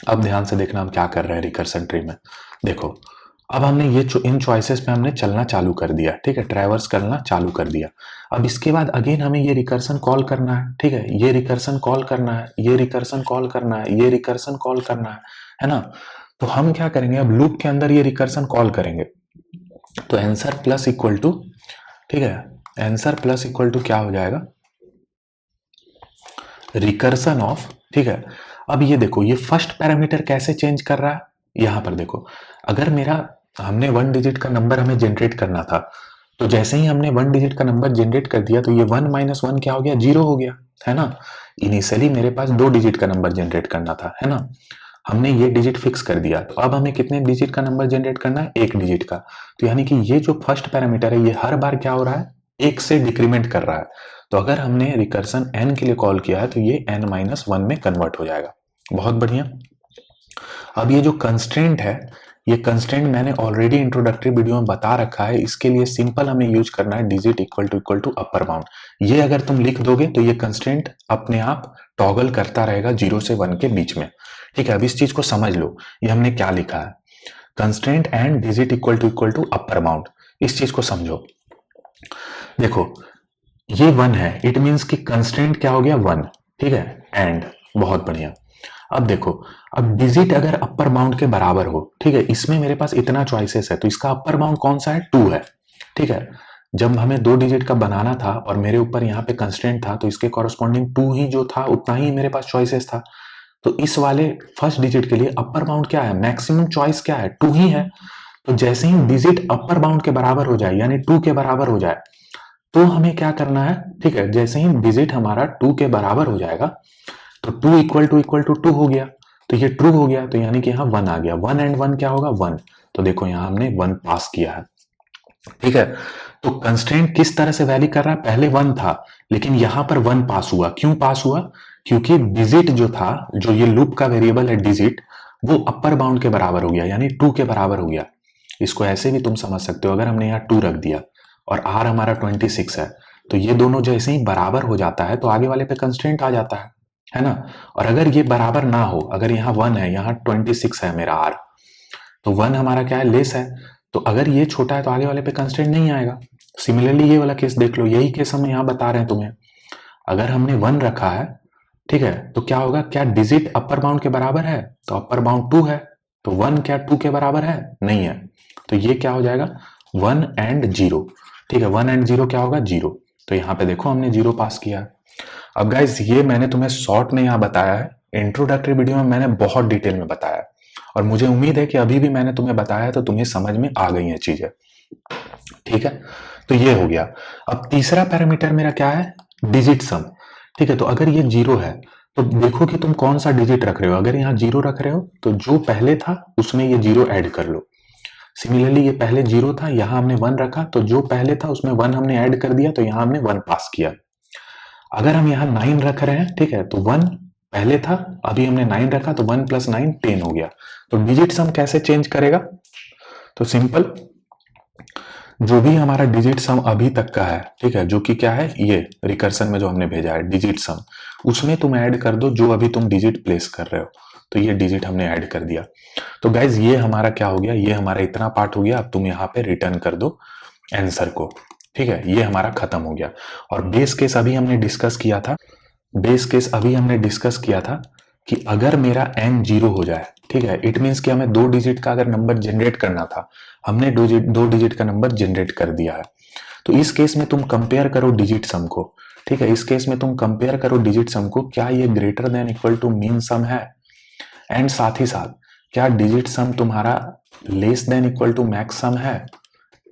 अब ध्यान से देखना हम क्या कर रहे हैं रिकर्सन ट्री में। देखो अब हमने ये इन चॉइसेस पे हमने चलना चालू कर दिया, ठीक है, ट्रैवर्स करना चालू कर दिया। अब इसके बाद अगेन हमें ये रिकर्सन कॉल करना है, ठीक है, ये रिकर्सन कॉल करना है, ये रिकर्सन कॉल करना है, ये रिकर्सन कॉल करना है ना। तो हम क्या करेंगे, अब लूप के अंदर ये रिकर्सन कॉल करेंगे, तो आंसर प्लस इक्वल टू, ठीक है, आंसर प्लस इक्वल टू क्या हो जाएगा, रिकर्सन ऑफ, ठीक है। अब ये देखो ये फर्स्ट पैरामीटर कैसे चेंज कर रहा है, यहां पर देखो, अगर मेरा हमने 1 डिजिट का नंबर हमें जनरेट करना था, तो जैसे ही हमने 1 डिजिट का नंबर जनरेट कर दिया तो ये 1 माइनस 1 क्या हो गया, 0 हो गया, है ना। इनिशियली मेरे पास 2 डिजिट का नंबर जनरेट करना था, है ना, हमने ये डिजिट फिक्स कर दिया, तो अब हमें कितने डिजिट का नंबर जनरेट करना है, 1 डिजिट का। तो यानी कि ये जो फर्स्ट पैरामीटर है ये हर बार क्या हो रहा है, 1 से डिक्रीमेंट कर रहा है। तो अगर हमने रिकर्सन n के लिए कॉल किया है तो ये n माइनस 1 में कन्वर्ट हो जाएगा। बहुत बढ़िया। अब ये जो कंस्ट्रेंट है, ये कंस्ट्रेंट मैंने ऑलरेडी इंट्रोडक्टरी वीडियो में बता रखा है, इसके लिए सिंपल हमें यूज करना है digit equal to upper bound. ये अगर तुम लिख दोगे तो ये कंस्ट्रेंट अपने आप टॉगल करता रहेगा 0 से 1 के बीच में, ठीक है। अब इस चीज को समझ लो, ये हमने क्या लिखा है, constraint and digit equal to upper bound, इस चीज को समझो। देखो ये 1 है, इट मीन्स कि कंस्ट्रेंट क्या हो गया 1, ठीक है, एंड, बहुत बढ़िया। अब देखो, अब डिजिट अगर अपर बाउंड के बराबर हो, ठीक है, इसमें मेरे पास इतना चॉइसेस है तो इसका अपर बाउंड कौन सा है, 2 है, ठीक है। जब हमें 2 डिजिट का बनाना था और मेरे ऊपर यहाँ पे कंस्ट्रेंट था तो इसके कॉरस्पॉन्डिंग 2 ही जो था उतना ही मेरे पास चॉइसेस था। तो इस वाले फर्स्ट डिजिट के लिए अपर बाउंड क्या है, मैक्सिमम चॉइस क्या है, 2 ही है। तो जैसे ही डिजिट अपर बाउंड के बराबर हो जाए यानी 2 के बराबर हो जाए तो हमें क्या करना है, ठीक है, जैसे ही डिजिट हमारा 2 के बराबर हो जाएगा तो 2 इक्वल टू 2 हो गया, तो ये ट्रू हो गया, तो यानी कि यहाँ 1 आ गया, 1 एंड 1 क्या होगा 1, तो देखो यहाँ हमने 1 पास किया है, ठीक है। तो कंस्ट्रेंट किस तरह से वैली कर रहा है, पहले 1 था लेकिन यहां पर 1 पास हुआ, क्यों पास हुआ, क्योंकि डिजिट जो था, जो ये लूप का वेरिएबल है डिजिट, वो अपर बाउंड के बराबर हो गया यानी 2 के बराबर हो गया। इसको ऐसे भी तुम समझ सकते हो, अगर हमने यहाँ 2 रख दिया और r हमारा 26 है तो ये दोनों जैसे ही बराबर हो जाता है तो आगे वाले पे कंस्ट्रेंट आ जाता है ना। और अगर ये बराबर ना हो, अगर यहाँ 1 है यहाँ 26 है मेरा r, तो 1 हमारा क्या है, लेस है, तो अगर ये छोटा है तो आगे वाले पे कंस्ट्रेंट नहीं आएगा। सिमिलरली ये वाला केस देख लो, यही केस हम यहाँ बता रहे हैं तुम्हें, अगर हमने 1 रखा है, ठीक है, तो क्या होगा, क्या डिजिट अपर बाउंड के बराबर है, तो अपर बाउंड 2 है, तो 1 क्या 2 के बराबर है, नहीं है, तो ये क्या हो जाएगा 1 एंड 0, ठीक है, 1 एंड 0 क्या होगा 0, तो यहाँ पे देखो हमने 0 पास किया। अब गाइज ये मैंने तुम्हें शॉर्ट में यहाँ बताया है, इंट्रोडक्टरी वीडियो में मैंने बहुत डिटेल में बताया है और मुझे उम्मीद है कि अभी भी मैंने तुम्हें बताया तो तुम्हें समझ में आ गई है चीजें, ठीक है। तो ये हो गया। अब तीसरा पैरामीटर मेरा क्या है, डिजिट सम, ठीक है। तो अगर ये 0 है तो देखो कि तुम कौन सा डिजिट रख रहे हो, अगर यहाँ 0 रख रहे हो तो जो पहले था उसमें ये 0 ऐड कर लो। सिमिलरली ये पहले 0 था, यहाँ हमने 1 रखा तो जो पहले था उसमें 1 हमने ऐड कर दिया, तो यहाँ हमने 1 पास किया। अगर हम यहाँ 9 रख रहे हैं, ठीक है, तो 1 पहले था, अभी हमने 9 रखा तो 1 प्लस 9 10 हो गया। तो डिजिट सम कैसे चेंज करेगा, तो सिंपल, जो भी हमारा डिजिट सम अभी तक का है, ठीक है, जो कि क्या है, ये रिकर्सन में जो हमने भेजा है डिजिट सम, उसमें तुम ऐड कर दो जो अभी तुम डिजिट प्लेस कर रहे हो। तो ये डिजिट हमने ऐड कर दिया। तो गाइज ये हमारा क्या हो गया, ये हमारा इतना पार्ट हो गया। अब तुम यहाँ पे रिटर्न कर दो आंसर को, ठीक है, ये हमारा खत्म हो गया। और बेस केस अभी हमने डिस्कस किया था, बेस केस अभी हमने डिस्कस किया था कि अगर मेरा n जीरो हो जाए, ठीक है, इट मीन्स कि हमें 2 डिजिट का अगर नंबर जनरेट करना था, हमने 2 डिजिट का नंबर जनरेट कर दिया है। तो इस केस में तुम कंपेयर करो डिजिट सम को, ठीक है, इस केस में तुम कंपेयर करो डिजिट सम को, क्या ये greater than equal to mean sum है, एंड साथ ही साथ क्या डिजिट सम तुम्हारा less than equal to max sum है।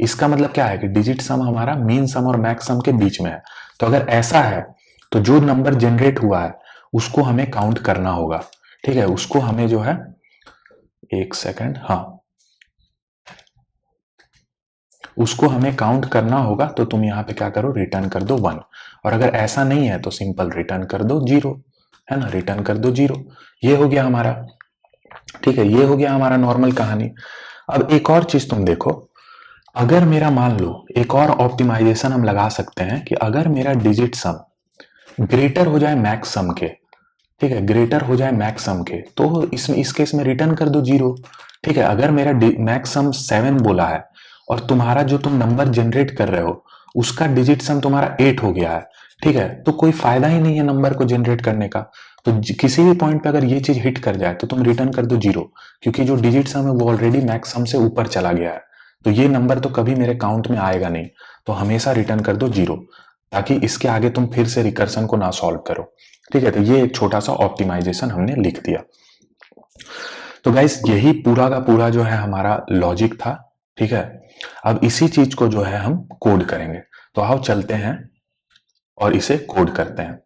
इसका मतलब क्या है कि डिजिट सम हमारा मीन सम और मैक्स सम के बीच में है। तो अगर ऐसा है तो जो नंबर जनरेट हुआ है उसको हमें काउंट करना होगा, ठीक है, उसको हमें जो है, एक सेकंड, हाँ, उसको हमें काउंट करना होगा। तो तुम यहाँ पे क्या करो, रिटर्न कर दो 1, और अगर ऐसा नहीं है तो सिंपल रिटर्न कर दो 0, है ना, रिटर्न कर दो 0। ये हो गया हमारा, ठीक है, ये हो गया हमारा नॉर्मल कहानी। अब एक और चीज तुम देखो, अगर मेरा मान लो एक और ऑप्टिमाइजेशन हम लगा सकते हैं कि अगर मेरा डिजिट सम ग्रेटर हो जाए मैक्स सम के, ठीक है, ग्रेटर हो जाए मैक्स सम के, तो इसमें इस केस में रिटर्न कर दो 0, ठीक है। अगर मेरा मैक्स सम 7 बोला है और तुम्हारा जो तुम नंबर जनरेट कर रहे हो उसका डिजिट सम तुम्हारा 8 हो गया है, ठीक है, तो कोई फायदा ही नहीं है नंबर को जनरेट करने का। तो किसी भी पॉइंट पे अगर ये चीज हिट कर जाए तो तुम रिटर्न कर दो 0, क्योंकि जो डिजिट सम है वो ऑलरेडी मैक्स सम से ऊपर चला गया है, तो ये नंबर तो कभी मेरे काउंट में आएगा नहीं। तो हमेशा रिटर्न कर दो 0, ताकि इसके आगे तुम फिर से रिकर्सन को ना सॉल्व करो, ठीक है। तो ये एक छोटा सा ऑप्टिमाइजेशन हमने लिख दिया। तो गाइस यही पूरा का पूरा जो है हमारा लॉजिक था, ठीक है। अब इसी चीज को जो है हम कोड करेंगे। तो आओ चलते हैं और इसे कोड करते हैं।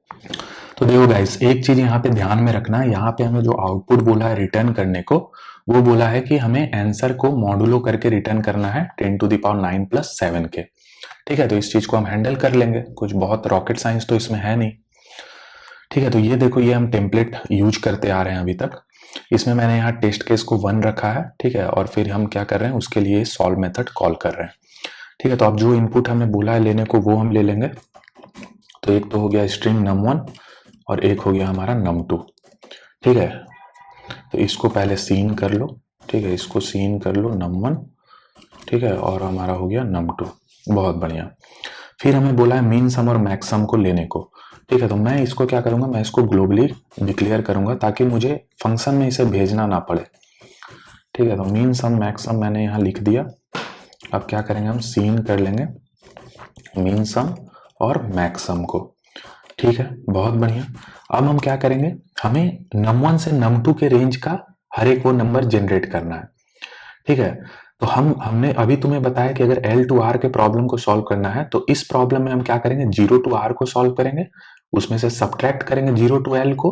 तो देखो गाइस, एक चीज यहाँ पे ध्यान में रखना है, यहाँ पे हमें जो आउटपुट बोला है रिटर्न करने को, वो बोला है कि हमें आंसर को मॉडुलो करके रिटर्न करना है 10⁻9 + 7 के, ठीक है। तो इस चीज को हम हैंडल कर लेंगे, कुछ बहुत रॉकेट साइंस तो इसमें है नहीं, ठीक है। तो ये देखो, ये हम टेम्पलेट यूज करते आ रहे हैं अभी तक। इसमें मैंने यहाँ टेस्ट केस को 1 रखा है, ठीक है, और फिर हम क्या कर रहे हैं, उसके लिए सॉल्व मेथड कॉल कर रहे हैं, ठीक है। तो अब जो इनपुट हमें बोला है लेने को वो हम ले लेंगे। तो एक तो हो गया स्ट्रिंग num1 और एक हो गया हमारा num2, ठीक है। तो इसको पहले सीन कर लो, ठीक है, इसको सीन कर लो num1, ठीक है, और हमारा हो गया num2, बहुत बढ़िया। फिर हमें बोला है मीन सम और मैक्स सम को लेने को, ठीक है। तो मैं इसको क्या करूंगा, मैं इसको ग्लोबली डिक्लेयर करूंगा ताकि मुझे फंक्शन में इसे भेजना ना पड़े, ठीक है। तो मीन सम मैक्स सम मैंने यहाँ लिख दिया। अब क्या करेंगे, हम सीन कर लेंगे मीन सम और मैक्स सम को, ठीक है, बहुत बढ़िया। अब हम क्या करेंगे, हमें num1 से num2 के रेंज का हर एक वो नंबर जनरेट करना है, ठीक है। तो हमने अभी तुम्हें बताया कि अगर L to R के प्रॉब्लम को सॉल्व करना है तो इस प्रॉब्लम में हम क्या करेंगे, 0 to R को सॉल्व करेंगे, उसमें से सब्ट्रैक्ट करेंगे 0 to L को,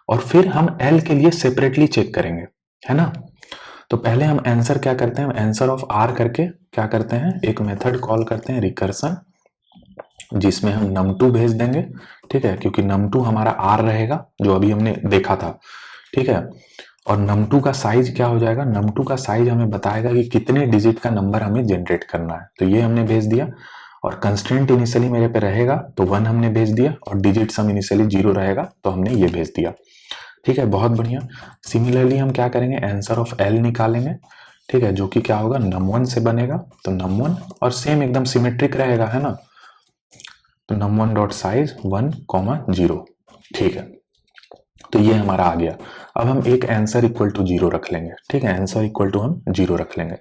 और फिर हम L के लिए सेपरेटली चेक करेंगे, है ना। तो पहले हम आंसर क्या करते हैं, आंसर ऑफ R करके क्या करते हैं, एक मेथड कॉल करते हैं रिकर्सन, जिसमें हम num2 भेज देंगे, ठीक है, क्योंकि num2 हमारा R रहेगा जो अभी हमने देखा था, ठीक है। और num2 का साइज क्या हो जाएगा, num2 का साइज हमें बताएगा कि कितने डिजिट का नंबर हमें जनरेट करना है। तो ये हमने भेज दिया, और कंस्ट्रेंट इनिशियली मेरे पे रहेगा तो 1 हमने भेज दिया, और डिजिट सम इनिशियली 0 रहेगा तो हमने ये भेज दिया, ठीक है, बहुत बढ़िया। सिमिलरली हम क्या करेंगे, आंसर ऑफ L निकालेंगे, ठीक है, जो कि क्या होगा, num1 से बनेगा। तो num1 और सेम एकदम सिमेट्रिक रहेगा, है ना। तो num1 डॉट साइज 1, 0, ठीक है। तो ये हमारा आ गया। अब हम एक आंसर इक्वल टू 0 रख लेंगे, ठीक है, आंसर इक्वल टू हम 0 रख लेंगे,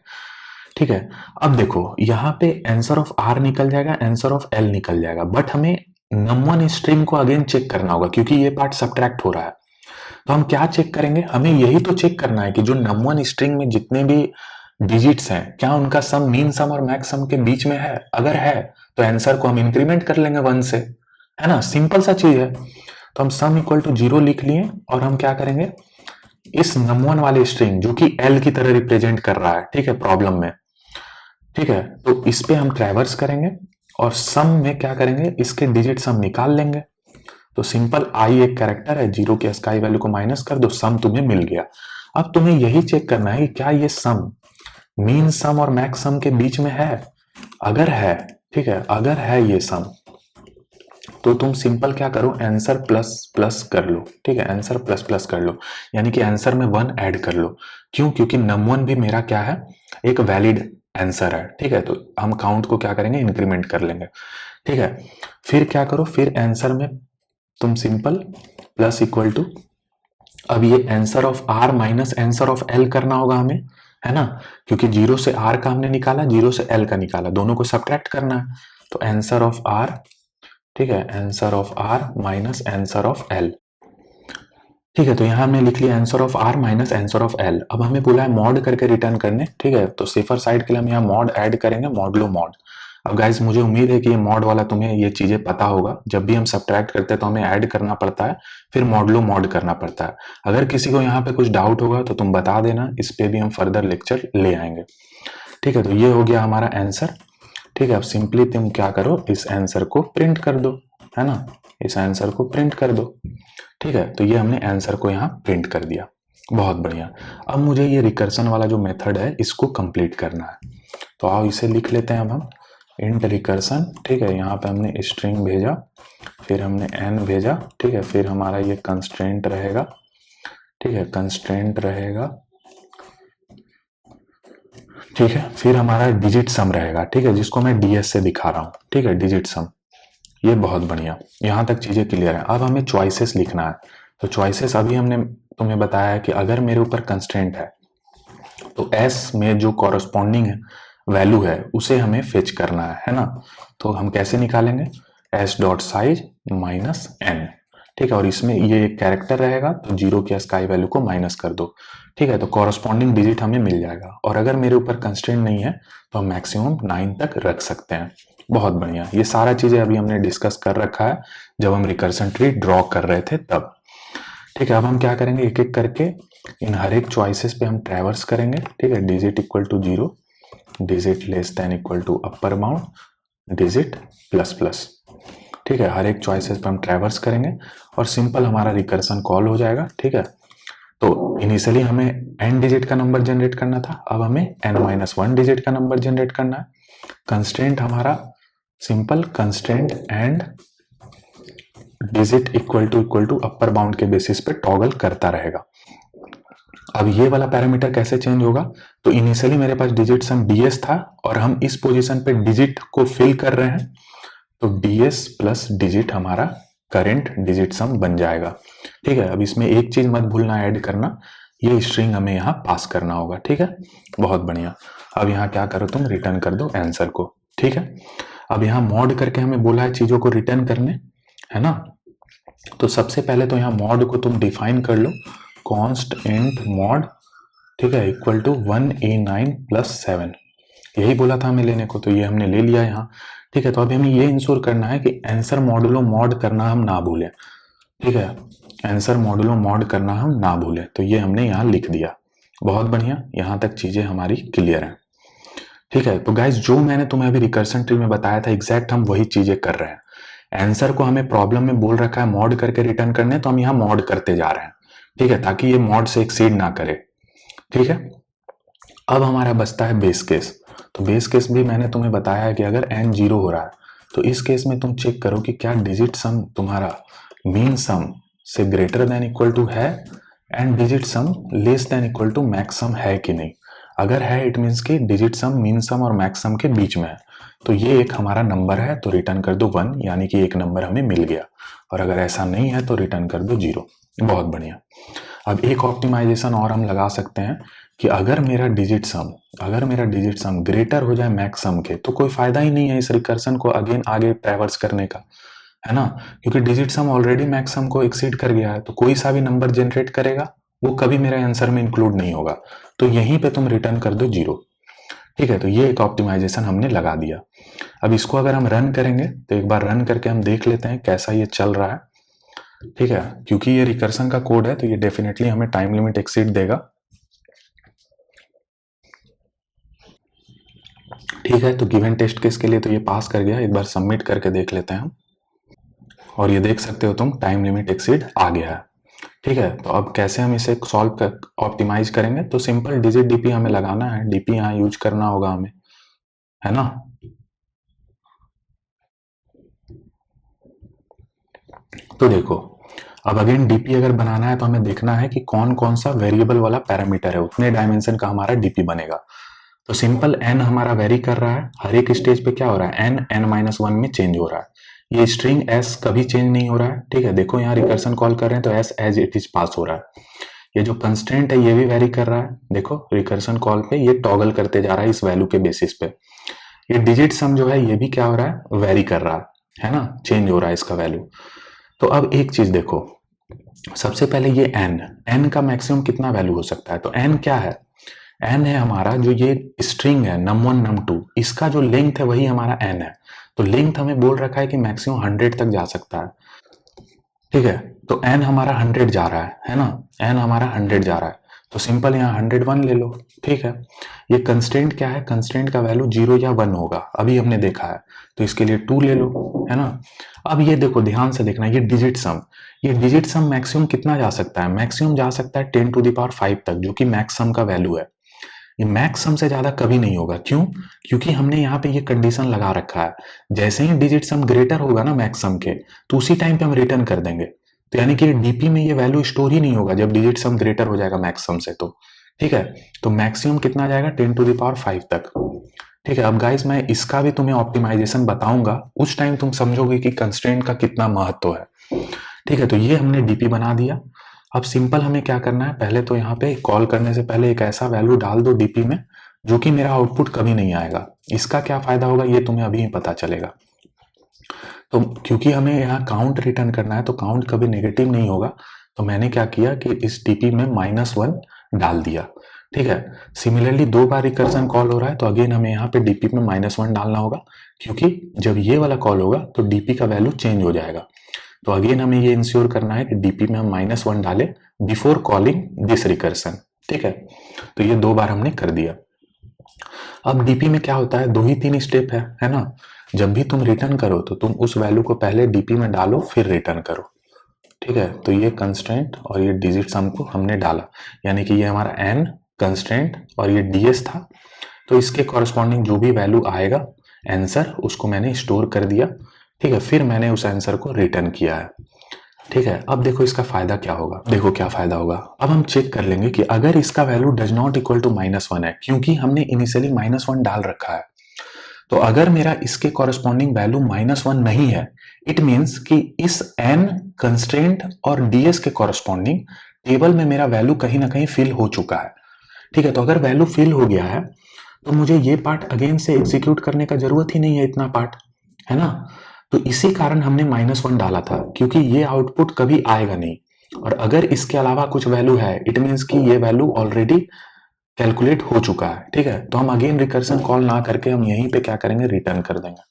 ठीक है। अब देखो यहाँ पे आंसर ऑफ R निकल जाएगा, आंसर ऑफ L निकल जाएगा, बट हमें num1 स्ट्रिंग को अगेन चेक करना होगा क्योंकि ये पार्ट सब्ट्रैक्ट हो रहा है। तो हम क्या चेक करेंगे, हमें यही तो चेक करना है कि जो num1 स्ट्रिंग में जितने भी डिजिट्स हैं क्या उनका सम मीन सम और मैक्स सम के बीच में है। अगर है तो आंसर को हम इंक्रीमेंट कर लेंगे 1 से, है ना, सिंपल सा चीज है। तो हम सम इक्वल टू 0 लिख लिए, और हम क्या करेंगे, इस num1 वाले स्ट्रिंग जो कि L की तरह रिप्रेजेंट कर रहा है, ठीक है, प्रॉब्लम में, ठीक है, तो इस पे हम ट्रैवर्स करेंगे और सम में क्या करेंगे, इसके डिजिट सम निकाल लेंगे। तो सिंपल I एक कैरेक्टर है, 0 की स्काई वैल्यू को माइनस कर दो, सम तुम्हें मिल गया। अब तुम्हें यही चेक करना है कि क्या ये सम मीन सम और मैक्स सम के बीच में है? अगर है, ठीक है, अगर है ये सम, तो तुम सिंपल क्या करो, आंसर प्लस प्लस कर लो, ठीक है, आंसर प्लस प्लस कर लो, यानी कि आंसर में 1 ऐड कर लो। क्यों? क्योंकि num1 भी मेरा क्या है, एक वैलिड आंसर है, ठीक है, तो हम काउंट को क्या करेंगे, इंक्रीमेंट कर लेंगे, ठीक है। फिर क्या करो, फिर आंसर में तुम सिंपल प्लस इक्वल टू, अब ये answer of R minus answer of L करना होगा हमें, है ना, क्योंकि 0 से आर का हमने निकाला, 0 से एल का निकाला, दोनों को सब्ट्रैक्ट करना है। तो आंसर ऑफ आर, ठीक है, answer of R minus answer of L, ठीक है, तो यहां हमने लिख लिया answer of R minus answer of L. अब हमें बोला है मॉड करके रिटर्न करने, ठीक है, तो सेफर साइड के लिए हम यहाँ मॉड ऐड करेंगे, मॉडलो मॉड। अब गाइस मुझे उम्मीद है कि ये मॉड वाला तुम्हें ये चीजें पता होगा, जब भी हम सब्ट्रैक्ट करते हैं तो हमें ऐड करना पड़ता है, फिर मॉडलो मॉड करना पड़ता है। अगर किसी को यहाँ पे कुछ डाउट होगा तो तुम बता देना, इस पे भी हम फर्दर लेक्चर ले आएंगे, ठीक है। तो ये हो गया हमारा आंसर, ठीक है। अब सिंपली तुम क्या करो, इस आंसर को प्रिंट कर दो, है ना, इस आंसर को प्रिंट कर दो, ठीक है। तो ये हमने आंसर को यहाँ प्रिंट कर दिया, बहुत बढ़िया। अब मुझे ये रिकर्सन वाला जो मेथड है इसको कंप्लीट करना है, तो आओ इसे लिख लेते हैं अब हम, इंट रिकर्सन, ठीक है। यहाँ पे हमने स्ट्रिंग भेजा, फिर हमने n भेजा, ठीक है, फिर हमारा ये कंस्ट्रेंट रहेगा, ठीक है, कंस्ट्रेंट रहेगा, ठीक है, फिर हमारा डिजिट सम रहेगा, ठीक है, जिसको मैं ds से दिखा रहा हूँ, ठीक है, डिजिट सम। ये बहुत बढ़िया, यहां तक चीजें क्लियर है। अब हमें चॉइसेस लिखना है, तो चॉइसेस अभी हमने तुम्हें बताया है कि अगर मेरे ऊपर कंस्ट्रेंट है तो s में जो कॉरस्पॉन्डिंग वैल्यू है उसे हमें फेच करना है ना। तो हम कैसे निकालेंगे, s dot size minus n, ठीक है, और इसमें ये एक कैरेक्टर रहेगा, तो 0 की स्काई वैल्यू को माइनस कर दो, ठीक है, तो कॉरस्पॉन्डिंग डिजिट हमें मिल जाएगा। और अगर मेरे ऊपर कंस्ट्रेंट नहीं है तो हम मैक्सिमम 9 तक रख सकते हैं। बहुत बढ़िया, ये सारा चीजें अभी हमने डिस्कस कर रखा है जब हम रिकर्सन ट्री ड्रॉ कर रहे थे तब, ठीक है। अब हम क्या करेंगे, एक एक करके इन हर एक चॉइसेस पे हम ट्रैवर्स करेंगे, ठीक है, digit equal to 0, digit less than equal to upper bound, digit plus plus, ठीक है, हर एक चॉइसेस पे हम ट्रैवर्स करेंगे और सिंपल हमारा रिकर्सन कॉल हो जाएगा, ठीक है। तो इनिशियली हमें n डिजिट का नंबर जनरेट करना था, अब हमें n-1 डिजिट का नंबर जनरेट करना है। कंस्ट्रेंट हमारा simple constraint and digit equal to upper bound के बेसिस पे टॉगल करता रहेगा। अब ये वाला पैरामीटर कैसे चेंज होगा, तो इनिशियली मेरे पास डिजिट सम ds था और हम इस पोजीशन पे डिजिट को फिल कर रहे हैं, तो ds प्लस डिजिट हमारा करेंट डिजिट सम बन जाएगा, ठीक है। अब इसमें एक चीज मत भूलना ऐड करना, ये स्ट्रिंग हमें यहाँ पास करना होगा, ठीक है, बहुत बढ़िया। अब यहाँ क्या करो, तुम रिटर्न कर दो आंसर को, ठीक है। अब यहाँ मॉड करके हमें बोला है चीजों को रिटर्न करने, है ना। तो सबसे पहले तो यहाँ मॉड को तुम डिफाइन कर लो, कॉन्स्ट इंट मॉड, ठीक है, इक्वल टू 1a9 प्लस 7, यही बोला था हमें लेने को, तो ये हमने ले लिया यहाँ, ठीक है। तो अभी हमें ये इंश्योर करना है कि आंसर मॉडुलो मॉड करना हम ना भूलें, ठीक है, आंसर मॉडुलो मॉड करना हम ना भूलें, तो ये हमने यहाँ लिख दिया, बहुत बढ़िया, यहाँ तक चीजें हमारी क्लियर हैं, ठीक है। तो गाइज जो मैंने तुम्हें अभी रिकर्सन ट्री में बताया था एग्जैक्ट हम वही चीजें कर रहे हैं। आंसर को हमें प्रॉब्लम में बोल रखा है मॉड करके रिटर्न करने, तो हम यहाँ मॉड करते जा रहे हैं, ठीक है, ताकि ये मॉड से एक्सीड ना करे, ठीक है। अब हमारा बचता है बेस केस, तो बेस केस भी मैंने तुम्हें बताया है कि अगर n 0 हो रहा है तो इस केस में तुम चेक करो कि क्या डिजिट सम तुम्हारा मीन सम से ग्रेटर देन इक्वल टू है and digit sum less than equal to max sum है कि नहीं। अगर है इट मीन्स कि डिजिट सम मीन सम और मैक्स सम के बीच में है, तो ये एक हमारा नंबर है, तो रिटर्न कर दो 1, यानी कि एक नंबर हमें मिल गया। और अगर ऐसा नहीं है तो रिटर्न कर दो 0, बहुत बढ़िया। अब एक ऑप्टिमाइजेशन और हम लगा सकते हैं कि अगर मेरा डिजिट सम ग्रेटर हो जाए मैक्स सम के, तो कोई फायदा ही नहीं है इस रिकर्सन को अगेन आगे ट्रैवर्स करने का, है ना, क्योंकि डिजिट सम ऑलरेडी मैक्स सम को एक्सीड कर गया है, तो कोई सा भी नंबर जनरेट करेगा वो कभी मेरे आंसर में इंक्लूड नहीं होगा, तो यहीं पे तुम रिटर्न कर दो 0, ठीक है। तो ये एक ऑप्टिमाइजेशन हमने लगा दिया। अब इसको अगर हम रन करेंगे तो एक बार रन करके हम देख लेते हैं कैसा ये चल रहा है, ठीक है, क्योंकि ये रिकर्सन का कोड है तो ये डेफिनेटली हमें टाइम लिमिट एक्सीड देगा, ठीक है। तो गिवन टेस्ट केस के लिए तो ये पास कर गया, एक बार सबमिट करके देख लेते हैं हम, और ये देख सकते हो तुम टाइम लिमिट एक्सीड आ गया है, ठीक है, तो अब कैसे हम इसे सॉल्व कर ऑप्टिमाइज करेंगे? तो सिंपल डिजिट डीपी हमें लगाना है, डीपी यहाँ यूज करना होगा हमें, है ना। तो देखो, अब अगेन डीपी अगर बनाना है तो हमें देखना है कि कौन कौन सा वेरिएबल वाला पैरामीटर है, उतने डायमेंशन का हमारा डीपी बनेगा। तो सिंपल एन हमारा वेरी कर रहा है, हर एक स्टेज पे क्या हो रहा है, एन एन माइनस वन में चेंज हो रहा है। ये स्ट्रिंग एस कभी चेंज नहीं हो रहा है, ठीक है। देखो यहाँ रिकर्सन कॉल कर रहे हैं तो as as it is pass हो रहा है। ये जो कंस्टेंट है ये भी वेरी कर रहा है, देखो रिकर्सन कॉल पे ये टॉगल करते जा रहा है इस वैल्यू के बेसिस पे। ये डिजिट सम जो है ये भी क्या हो रहा है, वेरी कर रहा है ना, चेंज हो रहा है इसका वैल्यू। तो अब एक चीज देखो, सबसे पहले ये एन, एन का मैक्सिमम कितना वैल्यू हो सकता है? तो एन क्या है, एन है हमारा जो ये स्ट्रिंग है नम वन नम टू, इसका जो लेंथ है वही हमारा एन है। तो लेंथ हमें बोल रखा है कि मैक्सिमम 100 तक जा सकता है, ठीक है। तो एन हमारा 100 जा रहा है ना, एन हमारा 100 जा रहा है, तो सिंपल यहाँ 101 ले लो, ठीक है। ये कंस्टेंट क्या है, कंस्टेंट का वैल्यू 0 या 1 होगा, अभी हमने देखा है, तो इसके लिए 2 ले लो, है ना। अब ये देखो ध्यान से देखना, ये डिजिट सम, ये डिजिट सम मैक्सिमम कितना जा सकता है, मैक्सिमम जा सकता है 10⁵ तक, जो कि मैक्स सम का वैल्यू है। ये मैक्स सम से ज्यादा कभी नहीं होगा, क्यों? क्योंकि हमने यहाँ पे ये कंडीशन लगा रखा है, जैसे ही डिजिट सम ग्रेटर होगा ना मैक्स सम के, तो उसी टाइम पे हम रिटर्न कर देंगे। तो यानी कि डीपी में ये वैल्यू स्टोर ही नहीं होगा जब डिजिट सम ग्रेटर हो जाएगा मैक्स सम से, तो ठीक है। तो मैक्सिमम कितना जाएगा, 10⁵ तक, ठीक है। अब गाइस मैं इसका भी तुम्हें ऑप्टिमाइजेशन बताऊंगा, उस टाइम तुम समझोगे कि कंस्ट्रेंट का कितना महत्व है, ठीक है। तो ये हमने डीपी बना दिया। अब सिंपल हमें क्या करना है, पहले तो यहाँ पे कॉल करने से पहले एक ऐसा वैल्यू डाल दो डीपी में जो कि मेरा आउटपुट कभी नहीं आएगा। इसका क्या फायदा होगा ये तुम्हें अभी ही पता चलेगा। तो क्योंकि हमें यहाँ काउंट रिटर्न करना है तो काउंट कभी नेगेटिव नहीं होगा, तो मैंने क्या किया कि इस डीपी में -1 डाल दिया, ठीक है। सिमिलरली 2 बार रिकर्सन कॉल हो रहा है तो अगेन हमें यहाँ पे डीपी में -1 डालना होगा, क्योंकि जब ये वाला कॉल होगा तो डीपी का वैल्यू चेंज हो जाएगा। तो अगेन हमें ये इंश्योर करना है कि डीपी में हम -1 डालें बिफोर कॉलिंग दिस रिकर्सन, ठीक है। तो ये 2 बार हमने कर दिया। अब डीपी में क्या होता है, 2 ही 3 स्टेप है ना। जब भी तुम रिटर्न करो तो तुम उस वैल्यू को पहले डीपी में डालो फिर रिटर्न करो, ठीक है। तो ये कंस्ट्रेंट और ये डिजिट सम को हमने डाला, यानी कि ये हमारा एन कंस्ट्रेंट और ये डीएस था, तो इसके कॉरस्पॉन्डिंग जो भी वैल्यू आएगा आंसर, उसको मैंने स्टोर कर दिया, ठीक है। फिर मैंने उस आंसर को रिटर्न किया है, ठीक है। अब देखो इसका फायदा क्या होगा, देखो क्या फायदा होगा। अब हम चेक कर लेंगे कि अगर इसका value does not equal to -1 है, क्योंकि हमने इनिशियली -1 डाल रखा है, तो अगर मेरा इसके कॉरस्पॉन्डिंग वैल्यू -1 नहीं है, इट मीन्स कि इस एन कंस्ट्रेंट और डीएस के कॉरस्पॉन्डिंग टेबल में मेरा वैल्यू कहीं ना कहीं फिल हो चुका है, ठीक है। तो अगर वैल्यू फिल हो गया है तो मुझे ये पार्ट अगेन से एग्जीक्यूट करने का जरूरत ही नहीं है, इतना पार्ट, है ना। तो इसी कारण हमने -1 डाला था, क्योंकि ये आउटपुट कभी आएगा नहीं, और अगर इसके अलावा कुछ वैल्यू है इट मीन्स कि ये वैल्यू ऑलरेडी कैलकुलेट हो चुका है, ठीक है। तो हम अगेन रिकर्सन कॉल ना करके हम यहीं पे क्या करेंगे, रिटर्न कर देंगे,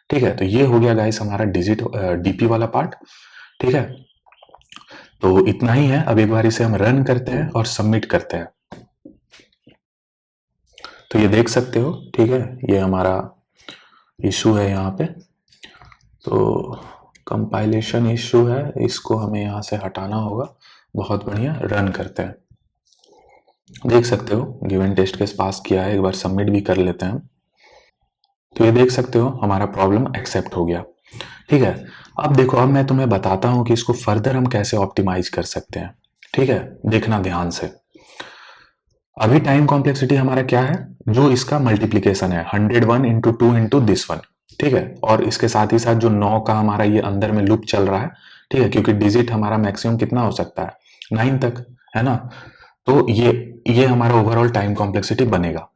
ठीक है। तो ये हो गया गाइस हमारा डिजिट डीपी वाला पार्ट, ठीक है। तो इतना ही है। अब एक बार इसे हम रन करते हैं और सबमिट करते हैं। तो ये देख सकते हो, ठीक है, ये हमारा इशू है यहाँ पे, तो कंपाइलेशन इशू है, इसको हमें यहाँ से हटाना होगा। बहुत बढ़िया, रन करते हैं। देख सकते हो गिवन टेस्ट केस पास किया है, एक बार सबमिट भी कर लेते हैं। तो ये देख सकते हो हमारा प्रॉब्लम एक्सेप्ट हो गया, ठीक है। अब देखो, अब मैं तुम्हें बताता हूं कि इसको फर्दर हम कैसे ऑप्टिमाइज कर सकते हैं, ठीक है। देखना ध्यान से, अभी टाइम कॉम्प्लेक्सिटी हमारा क्या है, जो इसका मल्टीप्लीकेशन है 101 इंटू 2 इंटू दिस वन, ठीक है। और इसके साथ ही साथ जो 9 का हमारा ये अंदर में लूप चल रहा है, ठीक है, क्योंकि डिजिट हमारा मैक्सिमम कितना हो सकता है, 9 तक, है ना। तो ये हमारा ओवरऑल टाइम कॉम्प्लेक्सिटी बनेगा।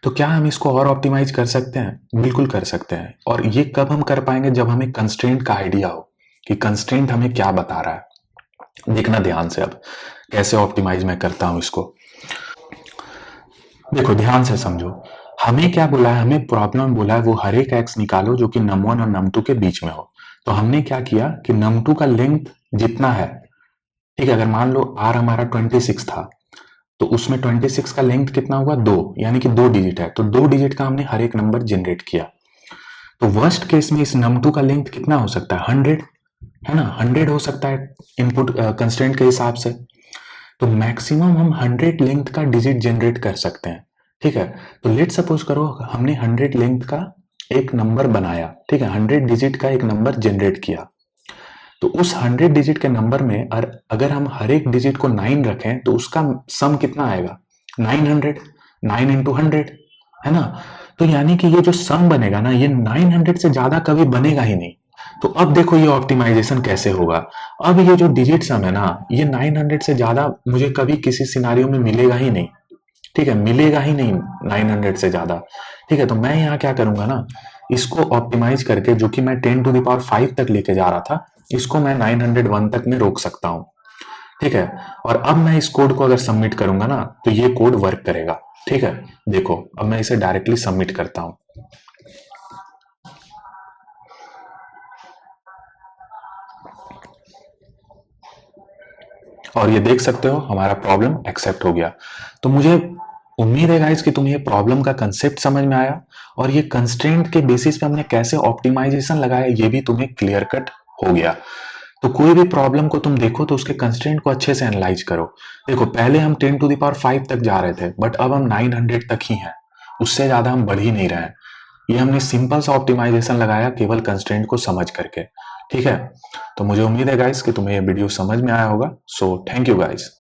तो क्या हम इसको और ऑप्टिमाइज कर सकते हैं? बिल्कुल कर सकते हैं। और ये कब हम कर पाएंगे, जब हमें कंस्ट्रेंट का आइडिया हो कि कंस्ट्रेंट हमें क्या बता रहा है। देखना ध्यान से, अब कैसे ऑप्टिमाइज मैं करता हूं इसको, देखो ध्यान से समझो। हमें क्या बोला है, हमें प्रॉब्लम बोला है वो हर एक एक्स निकालो जो कि num1 और num2 के बीच में हो। तो हमने क्या किया कि num2 का लेंथ जितना है, ठीक है, अगर मान लो r हमारा 26 था, तो उसमें 26 का लेंथ कितना हुआ, 2, यानी कि 2 डिजिट है, तो 2 डिजिट का हमने हर एक नंबर जनरेट किया। तो वर्स्ट केस में इस num2 का लेंथ कितना हो सकता है, 100, है ना, 100 हो सकता है इनपुट कंस्ट्रेंट के हिसाब से। तो मैक्सिमम हम 100 लेंथ का डिजिट जनरेट कर सकते हैं। ठीक है, तो लेट सपोज करो हमने 100 लेंथ का एक नंबर बनाया, ठीक है, 100 डिजिट का एक नंबर जनरेट किया। तो उस 100 डिजिट के नंबर में अगर हम हर एक डिजिट को 9 रखें तो उसका सम कितना आएगा, 900, 9 इंटू 100, है ना। तो यानी कि ये जो सम बनेगा ना, ये 900 से ज्यादा कभी बनेगा ही नहीं। तो अब देखो ये ऑप्टिमाइजेशन कैसे होगा। अब ये जो डिजिट सम है ना, ये 900 से ज्यादा मुझे कभी किसी सिनारियो में मिलेगा ही नहीं। ठीक है, मिलेगा ही नहीं 900 से ज्यादा। ठीक है, तो मैं यहाँ क्या करूंगा ना, इसको ऑप्टिमाइज करके, जो कि मैं 10⁵ तक लेके जा रहा था, इसको मैं 901 तक में रोक सकता हूँ। ठीक है, और अब मैं इस कोड को अगर सबमिट करूंगा ना, तो ये कोड वर्क करेगा। ठीक है, देखो अब मैं इसे डायरेक्टली सबमिट करता हूं, और ये देख सकते हो हमारा प्रॉब्लम एक्सेप्ट हो गया। तो मुझे उम्मीद है गाइस कि तुम्हें ये प्रॉब्लम का कंसेप्ट समझ में आया, और ये कंस्ट्रेंट के बेसिस पे हमने कैसे ऑप्टिमाइजेशन लगाया ये भी तुम्हें क्लियर कट हो गया। तो कोई भी प्रॉब्लम को तुम देखो तो उसके कंस्ट्रेंट को अच्छे से एनालाइज करो। देखो पहले हम 10⁵ तक जा रहे थे, बट अब हम 900 तक ही हैं, उससे ज्यादा हम बढ़ ही नहीं रहे हैं। ये हमने सिंपल सा ऑप्टिमाइजेशन लगाया केवल कंस्ट्रेंट को समझ करके। ठीक है, तो मुझे उम्मीद है गाइस कि तुम्हें ये वीडियो समझ में आया होगा। So thank you guys.